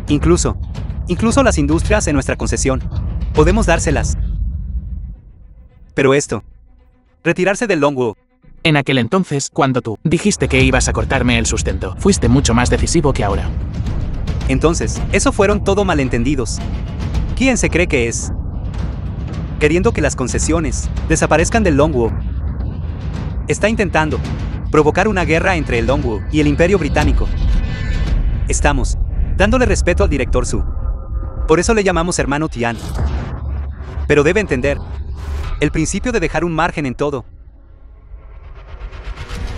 Speaker 1: Incluso las industrias en nuestra concesión. Podemos dárselas. Pero esto, retirarse del Longwu.
Speaker 2: En aquel entonces, cuando tú dijiste que ibas a cortarme el sustento, fuiste mucho más decisivo que ahora.
Speaker 1: Entonces, eso fueron todo malentendidos. ¿Quién se cree que es? Queriendo que las concesiones desaparezcan del Longwu. Está intentando provocar una guerra entre el Longwu y el Imperio Británico. Estamos dándole respeto al director Su. Por eso le llamamos hermano Tian. Pero debe entender el principio de dejar un margen en todo.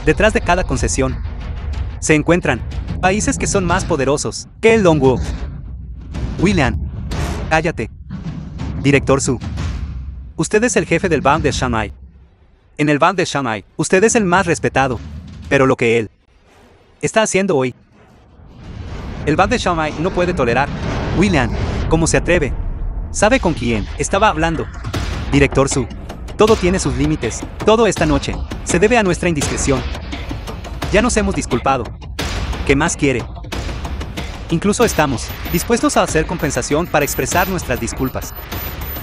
Speaker 1: Detrás de cada concesión se encuentran países que son más poderosos que el Longwu. William, cállate. Director Su. Usted es el jefe del Band de Shanghai. En el Band de Shanghai, usted es el más respetado. Pero lo que él está haciendo hoy, el Band de Shanghai no puede tolerar. William, ¿cómo se atreve? ¿Sabe con quién estaba hablando? Director Su. Todo tiene sus límites. Todo esta noche se debe a nuestra indiscreción. Ya nos hemos disculpado. ¿Qué más quiere? Incluso estamos dispuestos a hacer compensación para expresar nuestras disculpas.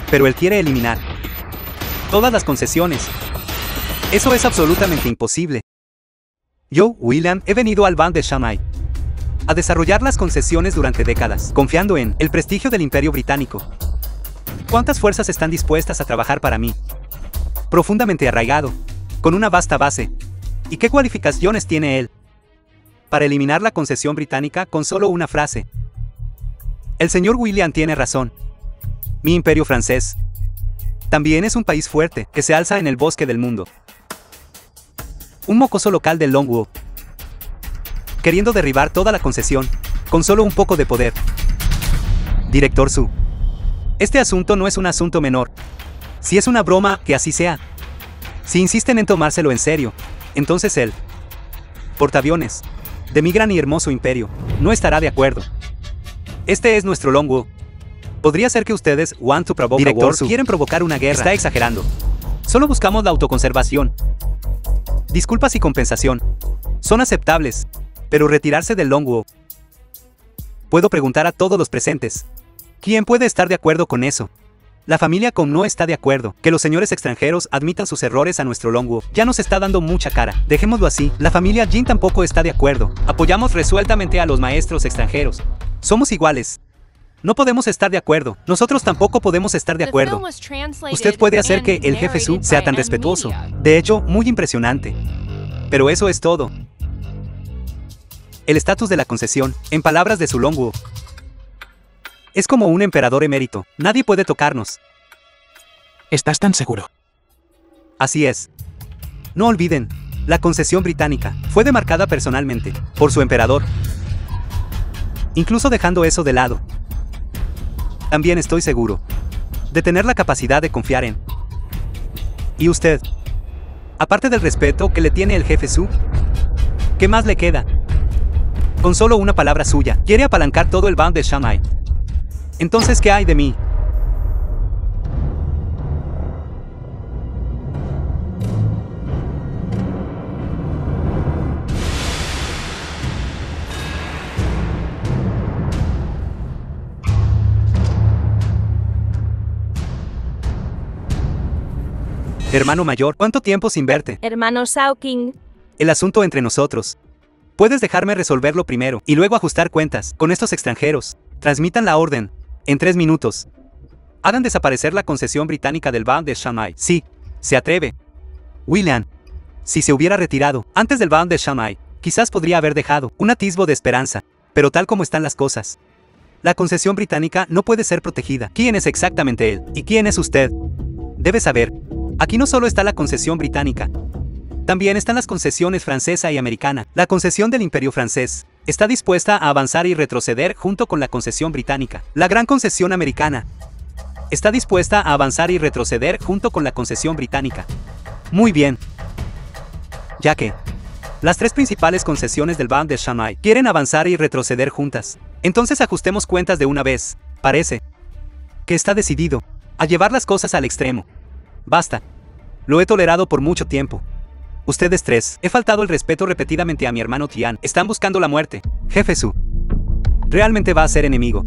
Speaker 1: Pero él quiere eliminar todas las concesiones. Eso es absolutamente imposible. Yo, William, he venido al Band de Shanghai a desarrollar las concesiones durante décadas, confiando en el prestigio del Imperio Británico. ¿Cuántas fuerzas están dispuestas a trabajar para mí? Profundamente arraigado, con una vasta base. ¿Y qué cualificaciones tiene él para eliminar la concesión británica con solo una frase? El señor William tiene razón. Mi imperio francés también es un país fuerte que se alza en el bosque del mundo. Un mocoso local del Longwood. Queriendo derribar toda la concesión, con solo un poco de poder. Director Su. Este asunto no es un asunto menor. Si es una broma, que así sea. Si insisten en tomárselo en serio, entonces el portaaviones de mi gran y hermoso imperio no estará de acuerdo. Este es nuestro Longwood. Podría ser que ustedes want to provoke Director war, Su. quieren provocar una guerra. Está exagerando. Solo buscamos la autoconservación. Disculpas y compensación son aceptables, pero retirarse del Longwood. Puedo preguntar a todos los presentes. ¿Quién puede estar de acuerdo con eso? La familia Com no está de acuerdo. Que los señores extranjeros admitan sus errores a nuestro Longwood ya nos está dando mucha cara. Dejémoslo así. La familia Jin tampoco está de acuerdo. Apoyamos resueltamente a los maestros extranjeros. Somos iguales. No podemos estar de acuerdo. Nosotros tampoco podemos estar de acuerdo. Usted puede hacer que el jefe Su sea tan respetuoso. De hecho, muy impresionante. Pero eso es todo. El estatus de la concesión, en palabras de su Longwood, es como un emperador emérito. Nadie puede tocarnos.
Speaker 2: ¿Estás tan seguro?
Speaker 1: Así es. No olviden, la concesión británica fue demarcada personalmente por su emperador. Incluso dejando eso de lado, también estoy seguro de tener la capacidad de confiar en. ¿Y usted? Aparte del respeto que le tiene el jefe Su, ¿qué más le queda? Con solo una palabra suya, quiere apalancar todo el band de Shanghai. Entonces, ¿qué hay de mí? Hermano mayor, ¿cuánto tiempo sin verte?
Speaker 3: Hermano Shao King.
Speaker 1: El asunto entre nosotros. Puedes dejarme resolverlo primero y luego ajustar cuentas con estos extranjeros. Transmitan la orden. En 3 minutos. Hagan desaparecer la concesión británica del band de Shanghai. Sí, se atreve. William. Si se hubiera retirado antes del band de Shanghai, quizás podría haber dejado un atisbo de esperanza. Pero tal como están las cosas, la concesión británica no puede ser protegida. ¿Quién es exactamente él? ¿Y quién es usted? Debe saber. Aquí no solo está la concesión británica. También están las concesiones francesa y americana. La concesión del Imperio francés está dispuesta a avanzar y retroceder junto con la concesión británica. La gran concesión americana está dispuesta a avanzar y retroceder junto con la concesión británica. Muy bien. Ya que las 3 principales concesiones del band de Shanghai quieren avanzar y retroceder juntas. Entonces ajustemos cuentas de una vez. Parece que está decidido a llevar las cosas al extremo. Basta. Lo he tolerado por mucho tiempo. Ustedes 3, he faltado el respeto repetidamente a mi hermano Tian. Están buscando la muerte. Jefe Su. Realmente va a ser enemigo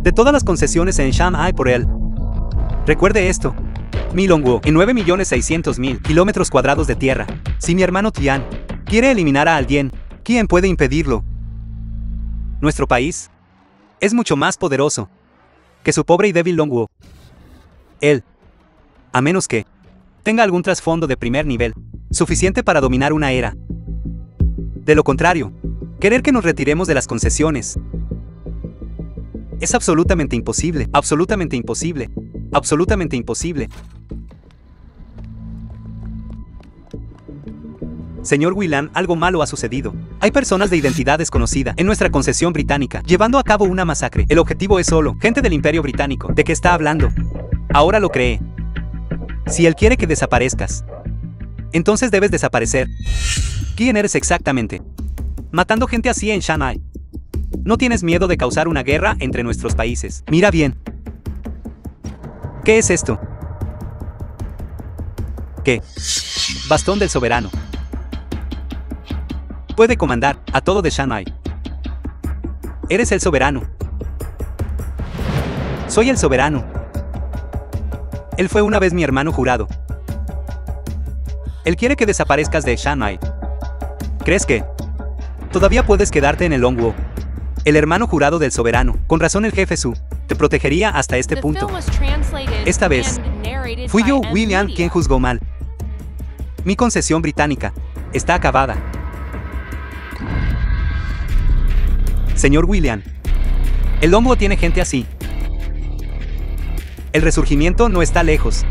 Speaker 1: de todas las concesiones en Shanghai por él. Recuerde esto. Mi Longwood, en 9.600.000 kilómetros cuadrados de tierra. Si mi hermano Tian quiere eliminar a alguien, ¿quién puede impedirlo? Nuestro país es mucho más poderoso que su pobre y débil Longwood. Él, a menos que tenga algún trasfondo de primer nivel, suficiente para dominar una era. De lo contrario, querer que nos retiremos de las concesiones es absolutamente imposible, absolutamente imposible, absolutamente imposible. Señor William, algo malo ha sucedido. Hay personas de identidad desconocida en nuestra concesión británica, llevando a cabo una masacre. El objetivo es solo gente del Imperio Británico. ¿De qué está hablando? Ahora lo cree. Si él quiere que desaparezcas, entonces debes desaparecer. ¿Quién eres exactamente? Matando gente así en Shanghai. No tienes miedo de causar una guerra entre nuestros países. Mira bien. ¿Qué es esto? ¿Qué? Bastón del soberano. Puede comandar a todo de Shanghai. Eres el soberano. Soy el soberano. Él fue una vez mi hermano jurado. Él quiere que desaparezcas de Shanghai. ¿Crees que todavía puedes quedarte en el Longwood? El hermano jurado del soberano. Con razón el jefe Su te protegería hasta este punto. Esta vez, fui yo, William, quien juzgó mal. Mi concesión británica está acabada. Señor William, el Longwood tiene gente así. El resurgimiento no está lejos.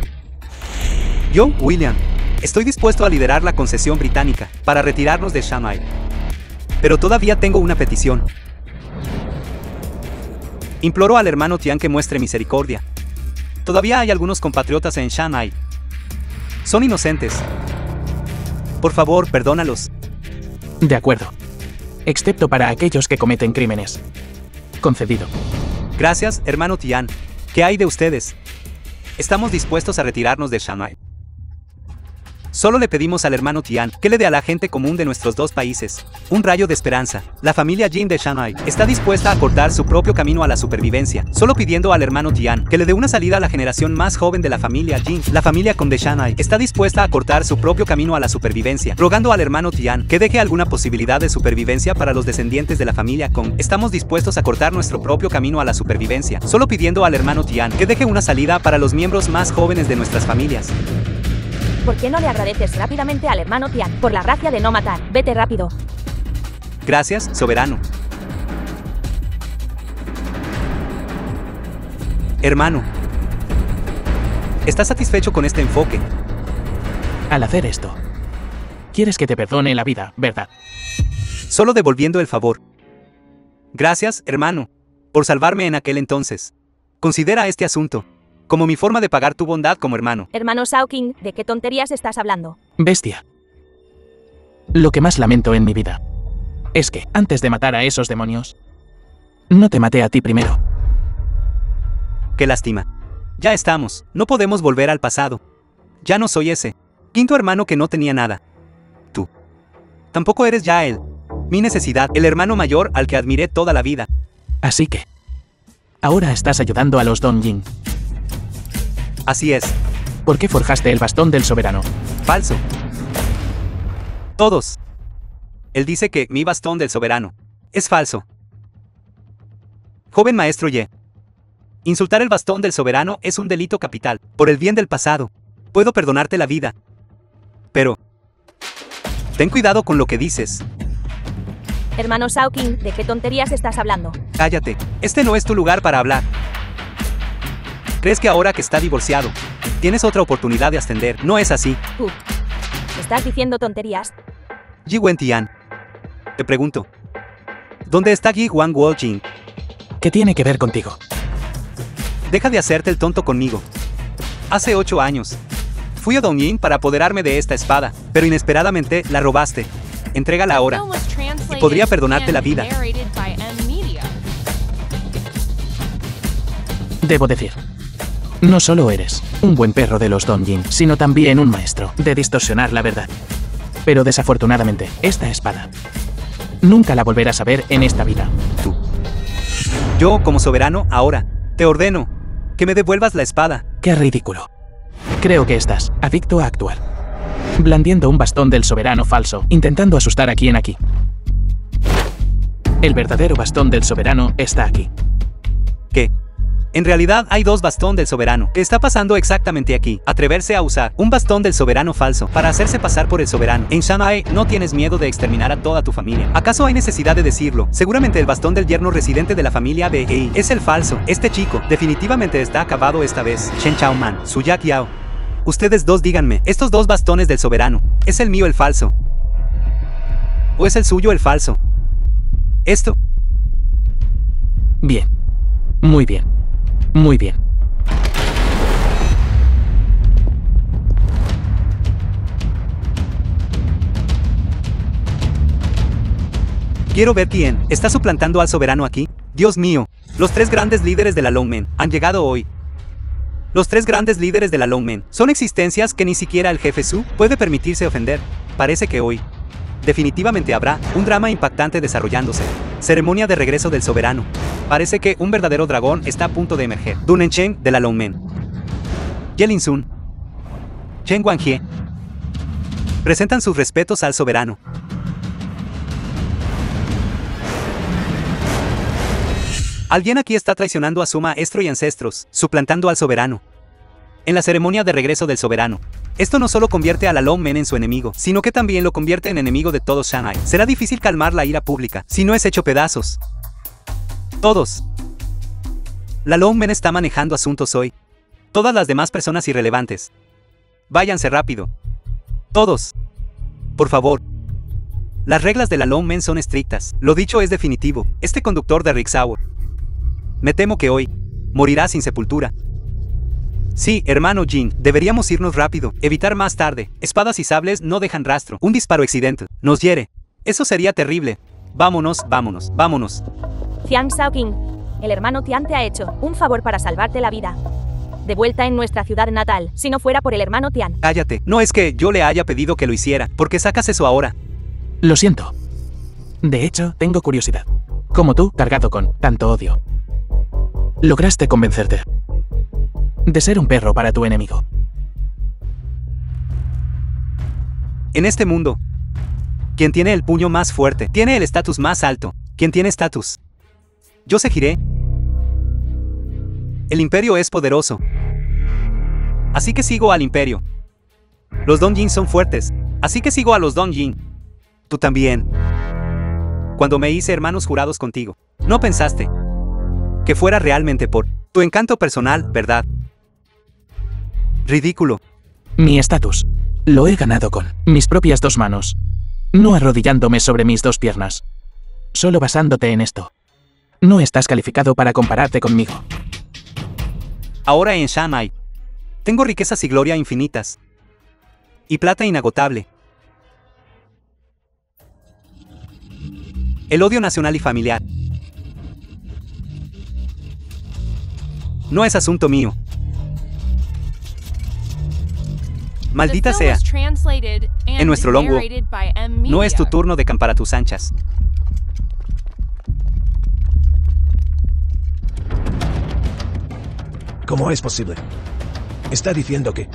Speaker 1: Yo, William, Estoy dispuesto a liderar la concesión británica para retirarnos de Shanghai. Pero todavía tengo una petición. Imploro al hermano Tian que muestre misericordia. Todavía hay algunos compatriotas en Shanghai. Son inocentes. Por favor, perdónalos.
Speaker 2: De acuerdo. Excepto para aquellos que cometen crímenes. Concedido.
Speaker 1: Gracias, hermano Tian. ¿Qué hay de ustedes? Estamos dispuestos a retirarnos de Shanghai. Solo le pedimos al hermano Tian que le dé a la gente común de nuestros dos países un rayo de esperanza. La familia Jin de Shanghai está dispuesta a cortar su propio camino a la supervivencia, solo pidiendo al hermano Tian que le dé una salida a la generación más joven de la familia Jin. La familia Kong de Shanghai está dispuesta a cortar su propio camino a la supervivencia, rogando al hermano Tian que deje alguna posibilidad de supervivencia para los descendientes de la familia Kong. Estamos dispuestos a cortar nuestro propio camino a la supervivencia, solo pidiendo al hermano Tian que deje una salida para los miembros más jóvenes de nuestras familias.
Speaker 3: ¿Por qué no le agradeces rápidamente al hermano Tian por la gracia de no matar? Vete rápido.
Speaker 1: Gracias, soberano. Hermano, ¿estás satisfecho con este enfoque?
Speaker 2: Al hacer esto, quieres que te perdone la vida, ¿verdad?
Speaker 1: Solo devolviendo el favor. Gracias, hermano, por salvarme en aquel entonces. Considera este asunto como mi forma de pagar tu bondad como hermano.
Speaker 3: Hermano Shao King, ¿de qué tonterías estás hablando?
Speaker 2: Bestia. Lo que más lamento en mi vida es que, antes de matar a esos demonios, no te maté a ti primero.
Speaker 1: Qué lástima. Ya estamos, no podemos volver al pasado. Ya no soy ese quinto hermano que no tenía nada. Tú tampoco eres ya él. Mi necesidad, el hermano mayor al que admiré toda la vida.
Speaker 2: Así que, ahora estás ayudando a los Dongjin.
Speaker 1: Así es.
Speaker 2: ¿Por qué forjaste el bastón del soberano?
Speaker 1: Falso. Todos. Él dice que mi bastón del soberano es falso. Joven maestro Ye. Insultar el bastón del soberano es un delito capital. Por el bien del pasado, puedo perdonarte la vida. Pero ten cuidado con lo que dices.
Speaker 3: Hermano Shao King, ¿de qué tonterías estás hablando?
Speaker 1: Cállate. Este no es tu lugar para hablar. ¿Crees que ahora que está divorciado, tienes otra oportunidad de ascender? No es así.
Speaker 3: ¿Estás diciendo tonterías?
Speaker 1: Ji Wentian. Te pregunto, ¿dónde está Ji Wang Woljing?
Speaker 2: ¿Qué tiene que ver contigo?
Speaker 1: Deja de hacerte el tonto conmigo. Hace 8 años, fui a Dongjin para apoderarme de esta espada, pero inesperadamente la robaste. Entrégala ahora, y podría perdonarte la vida.
Speaker 2: Debo decir, no solo eres un buen perro de los Dongjin, sino también un maestro de distorsionar la verdad. Pero desafortunadamente, esta espada nunca la volverás a ver en esta vida.
Speaker 1: Tú. Yo, como soberano, ahora, te ordeno que me devuelvas la espada.
Speaker 2: ¡Qué ridículo! Creo que estás adicto a actuar, blandiendo un bastón del soberano falso, intentando asustar a quien aquí. El verdadero bastón del soberano está aquí.
Speaker 1: ¿Qué? En realidad hay dos bastón del soberano. ¿Qué está pasando exactamente aquí? Atreverse a usar un bastón del soberano falso para hacerse pasar por el soberano. En Shanghai no tienes miedo de exterminar a toda tu familia. ¿Acaso hay necesidad de decirlo? Seguramente el bastón del yerno residente de la familia Bei es el falso. Este chico definitivamente está acabado esta vez. Shen Chaoman, Suyak Yao. Ustedes dos díganme, estos dos bastones del soberano, ¿es el mío el falso? ¿O es el suyo el falso? Esto.
Speaker 2: Bien. Muy bien. Muy bien.
Speaker 1: Quiero ver quién está suplantando al soberano aquí. Dios mío, los tres grandes líderes de la Longmen han llegado hoy. Los tres grandes líderes de la Longmen son existencias que ni siquiera el jefe Su puede permitirse ofender. Parece que hoy definitivamente habrá un drama impactante desarrollándose. Ceremonia de regreso del soberano. Parece que un verdadero dragón está a punto de emerger. Dunen Chen de la Longmen. Yelin Sun. Chen Wangjie. Presentan sus respetos al soberano. Alguien aquí está traicionando a su maestro y ancestros, suplantando al soberano. En la ceremonia de regreso del soberano, esto no solo convierte a la Longmen en su enemigo, sino que también lo convierte en enemigo de todo Shanghai. Será difícil calmar la ira pública, si no es hecho pedazos. Todos. La Longmen está manejando asuntos hoy. Todas las demás personas irrelevantes, váyanse rápido. Todos. Por favor. Las reglas de la Lone Men son estrictas. Lo dicho es definitivo. Este conductor de Ricksaw. Me temo que hoy morirá sin sepultura. Sí, hermano Jin, deberíamos irnos rápido, evitar más tarde. Espadas y sables no dejan rastro. Un disparo accidental nos hiere. Eso sería terrible. Vámonos, vámonos, vámonos.
Speaker 3: Tian Shaoqing, el hermano Tian te ha hecho un favor para salvarte la vida. De vuelta en nuestra ciudad natal, si no fuera por el hermano Tian.
Speaker 1: Cállate, no es que yo le haya pedido que lo hiciera. ¿Por qué sacas eso ahora?
Speaker 2: Lo siento. De hecho, tengo curiosidad. Como tú, cargado con tanto odio. Lograste convencerte de ser un perro para tu enemigo.
Speaker 1: En este mundo, quien tiene el puño más fuerte, tiene el estatus más alto. Quien tiene estatus. Yo seguiré. El imperio es poderoso. Así que sigo al imperio. Los Dongjin son fuertes. Así que sigo a los Dongjin. Tú también. Cuando me hice hermanos jurados contigo, no pensaste que fuera realmente por tu encanto personal, ¿verdad? Ridículo.
Speaker 2: Mi estatus lo he ganado con mis propias 2 manos. No arrodillándome sobre mis 2 piernas. Solo basándote en esto. No estás calificado para compararte conmigo.
Speaker 1: Ahora en Shanghai, tengo riquezas y gloria infinitas. Y plata inagotable. El odio nacional y familiar no es asunto mío. Maldita sea. En nuestro Longwo, no es tu turno de campar a tus anchas.
Speaker 5: ¿Cómo es posible? Está diciendo que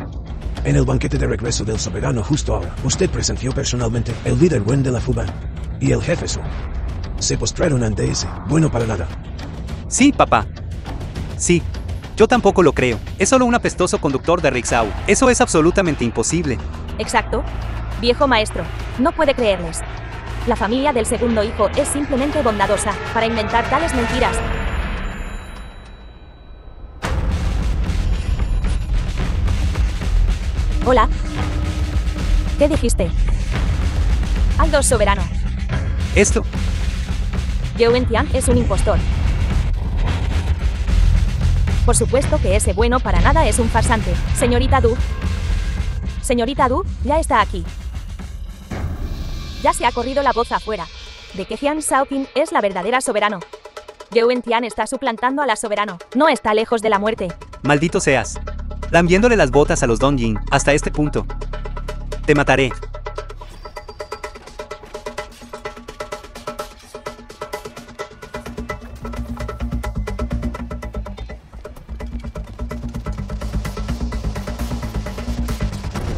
Speaker 5: en el banquete de regreso del soberano justo ahora, usted presenció personalmente el líder Wen de la Fuban y el jefe Su. Se postraron ante ese bueno para nada.
Speaker 1: Sí, papá. Sí. Yo tampoco lo creo. Es solo un apestoso conductor de Ricksaw. Eso es absolutamente imposible.
Speaker 3: Exacto. Viejo maestro, no puede creerles. La familia del segundo hijo es simplemente bondadosa para inventar tales mentiras. Hola. ¿Qué dijiste? Aldo soberano.
Speaker 1: Esto.
Speaker 3: Yewen Tian es un impostor. Por supuesto que ese bueno para nada es un farsante. Señorita Du. Señorita Du, ya está aquí. Ya se ha corrido la voz afuera de que Tian Shaoqing es la verdadera soberano. Yewen Tian está suplantando a la soberano. No está lejos de la muerte.
Speaker 1: Maldito seas. Lambiéndole las botas a los Dongjin hasta este punto. Te mataré.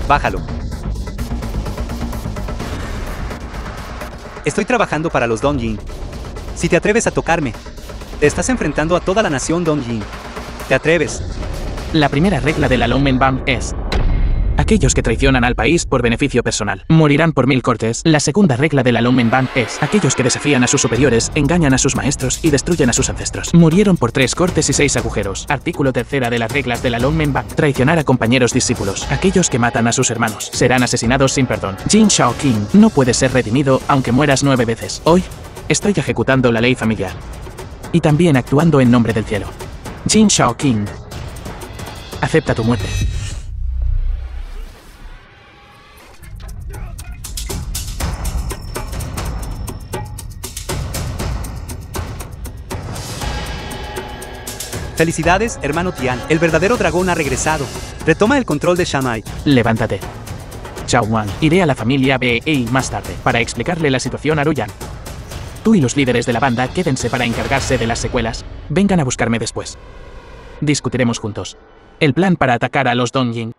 Speaker 1: Bájalo. Estoy trabajando para los Dongjin. Si te atreves a tocarme, te estás enfrentando a toda la nación Dongjin. ¿Te atreves?
Speaker 2: La primera regla de la Lone Men Band es: aquellos que traicionan al país por beneficio personal morirán por 1000 cortes. La segunda regla de la Lone Men Band es: aquellos que desafían a sus superiores, engañan a sus maestros y destruyen a sus ancestros murieron por 3 cortes y 6 agujeros. Artículo 3 de las reglas de la Lone Men Band: traicionar a compañeros discípulos. Aquellos que matan a sus hermanos serán asesinados sin perdón. Jin Shaoqing no puede ser redimido aunque mueras 9 veces. Hoy estoy ejecutando la ley familiar y también actuando en nombre del cielo. Jin Shaoqing, acepta tu muerte.
Speaker 1: Felicidades, hermano Tian. El verdadero dragón ha regresado. Retoma el control de Shanghai.
Speaker 2: Levántate. Chao Wan. Iré a la familia BEI más tarde para explicarle la situación a Ruyan. Tú y los líderes de la banda quédense para encargarse de las secuelas. Vengan a buscarme después. Discutiremos juntos el plan para atacar a los Dongjin.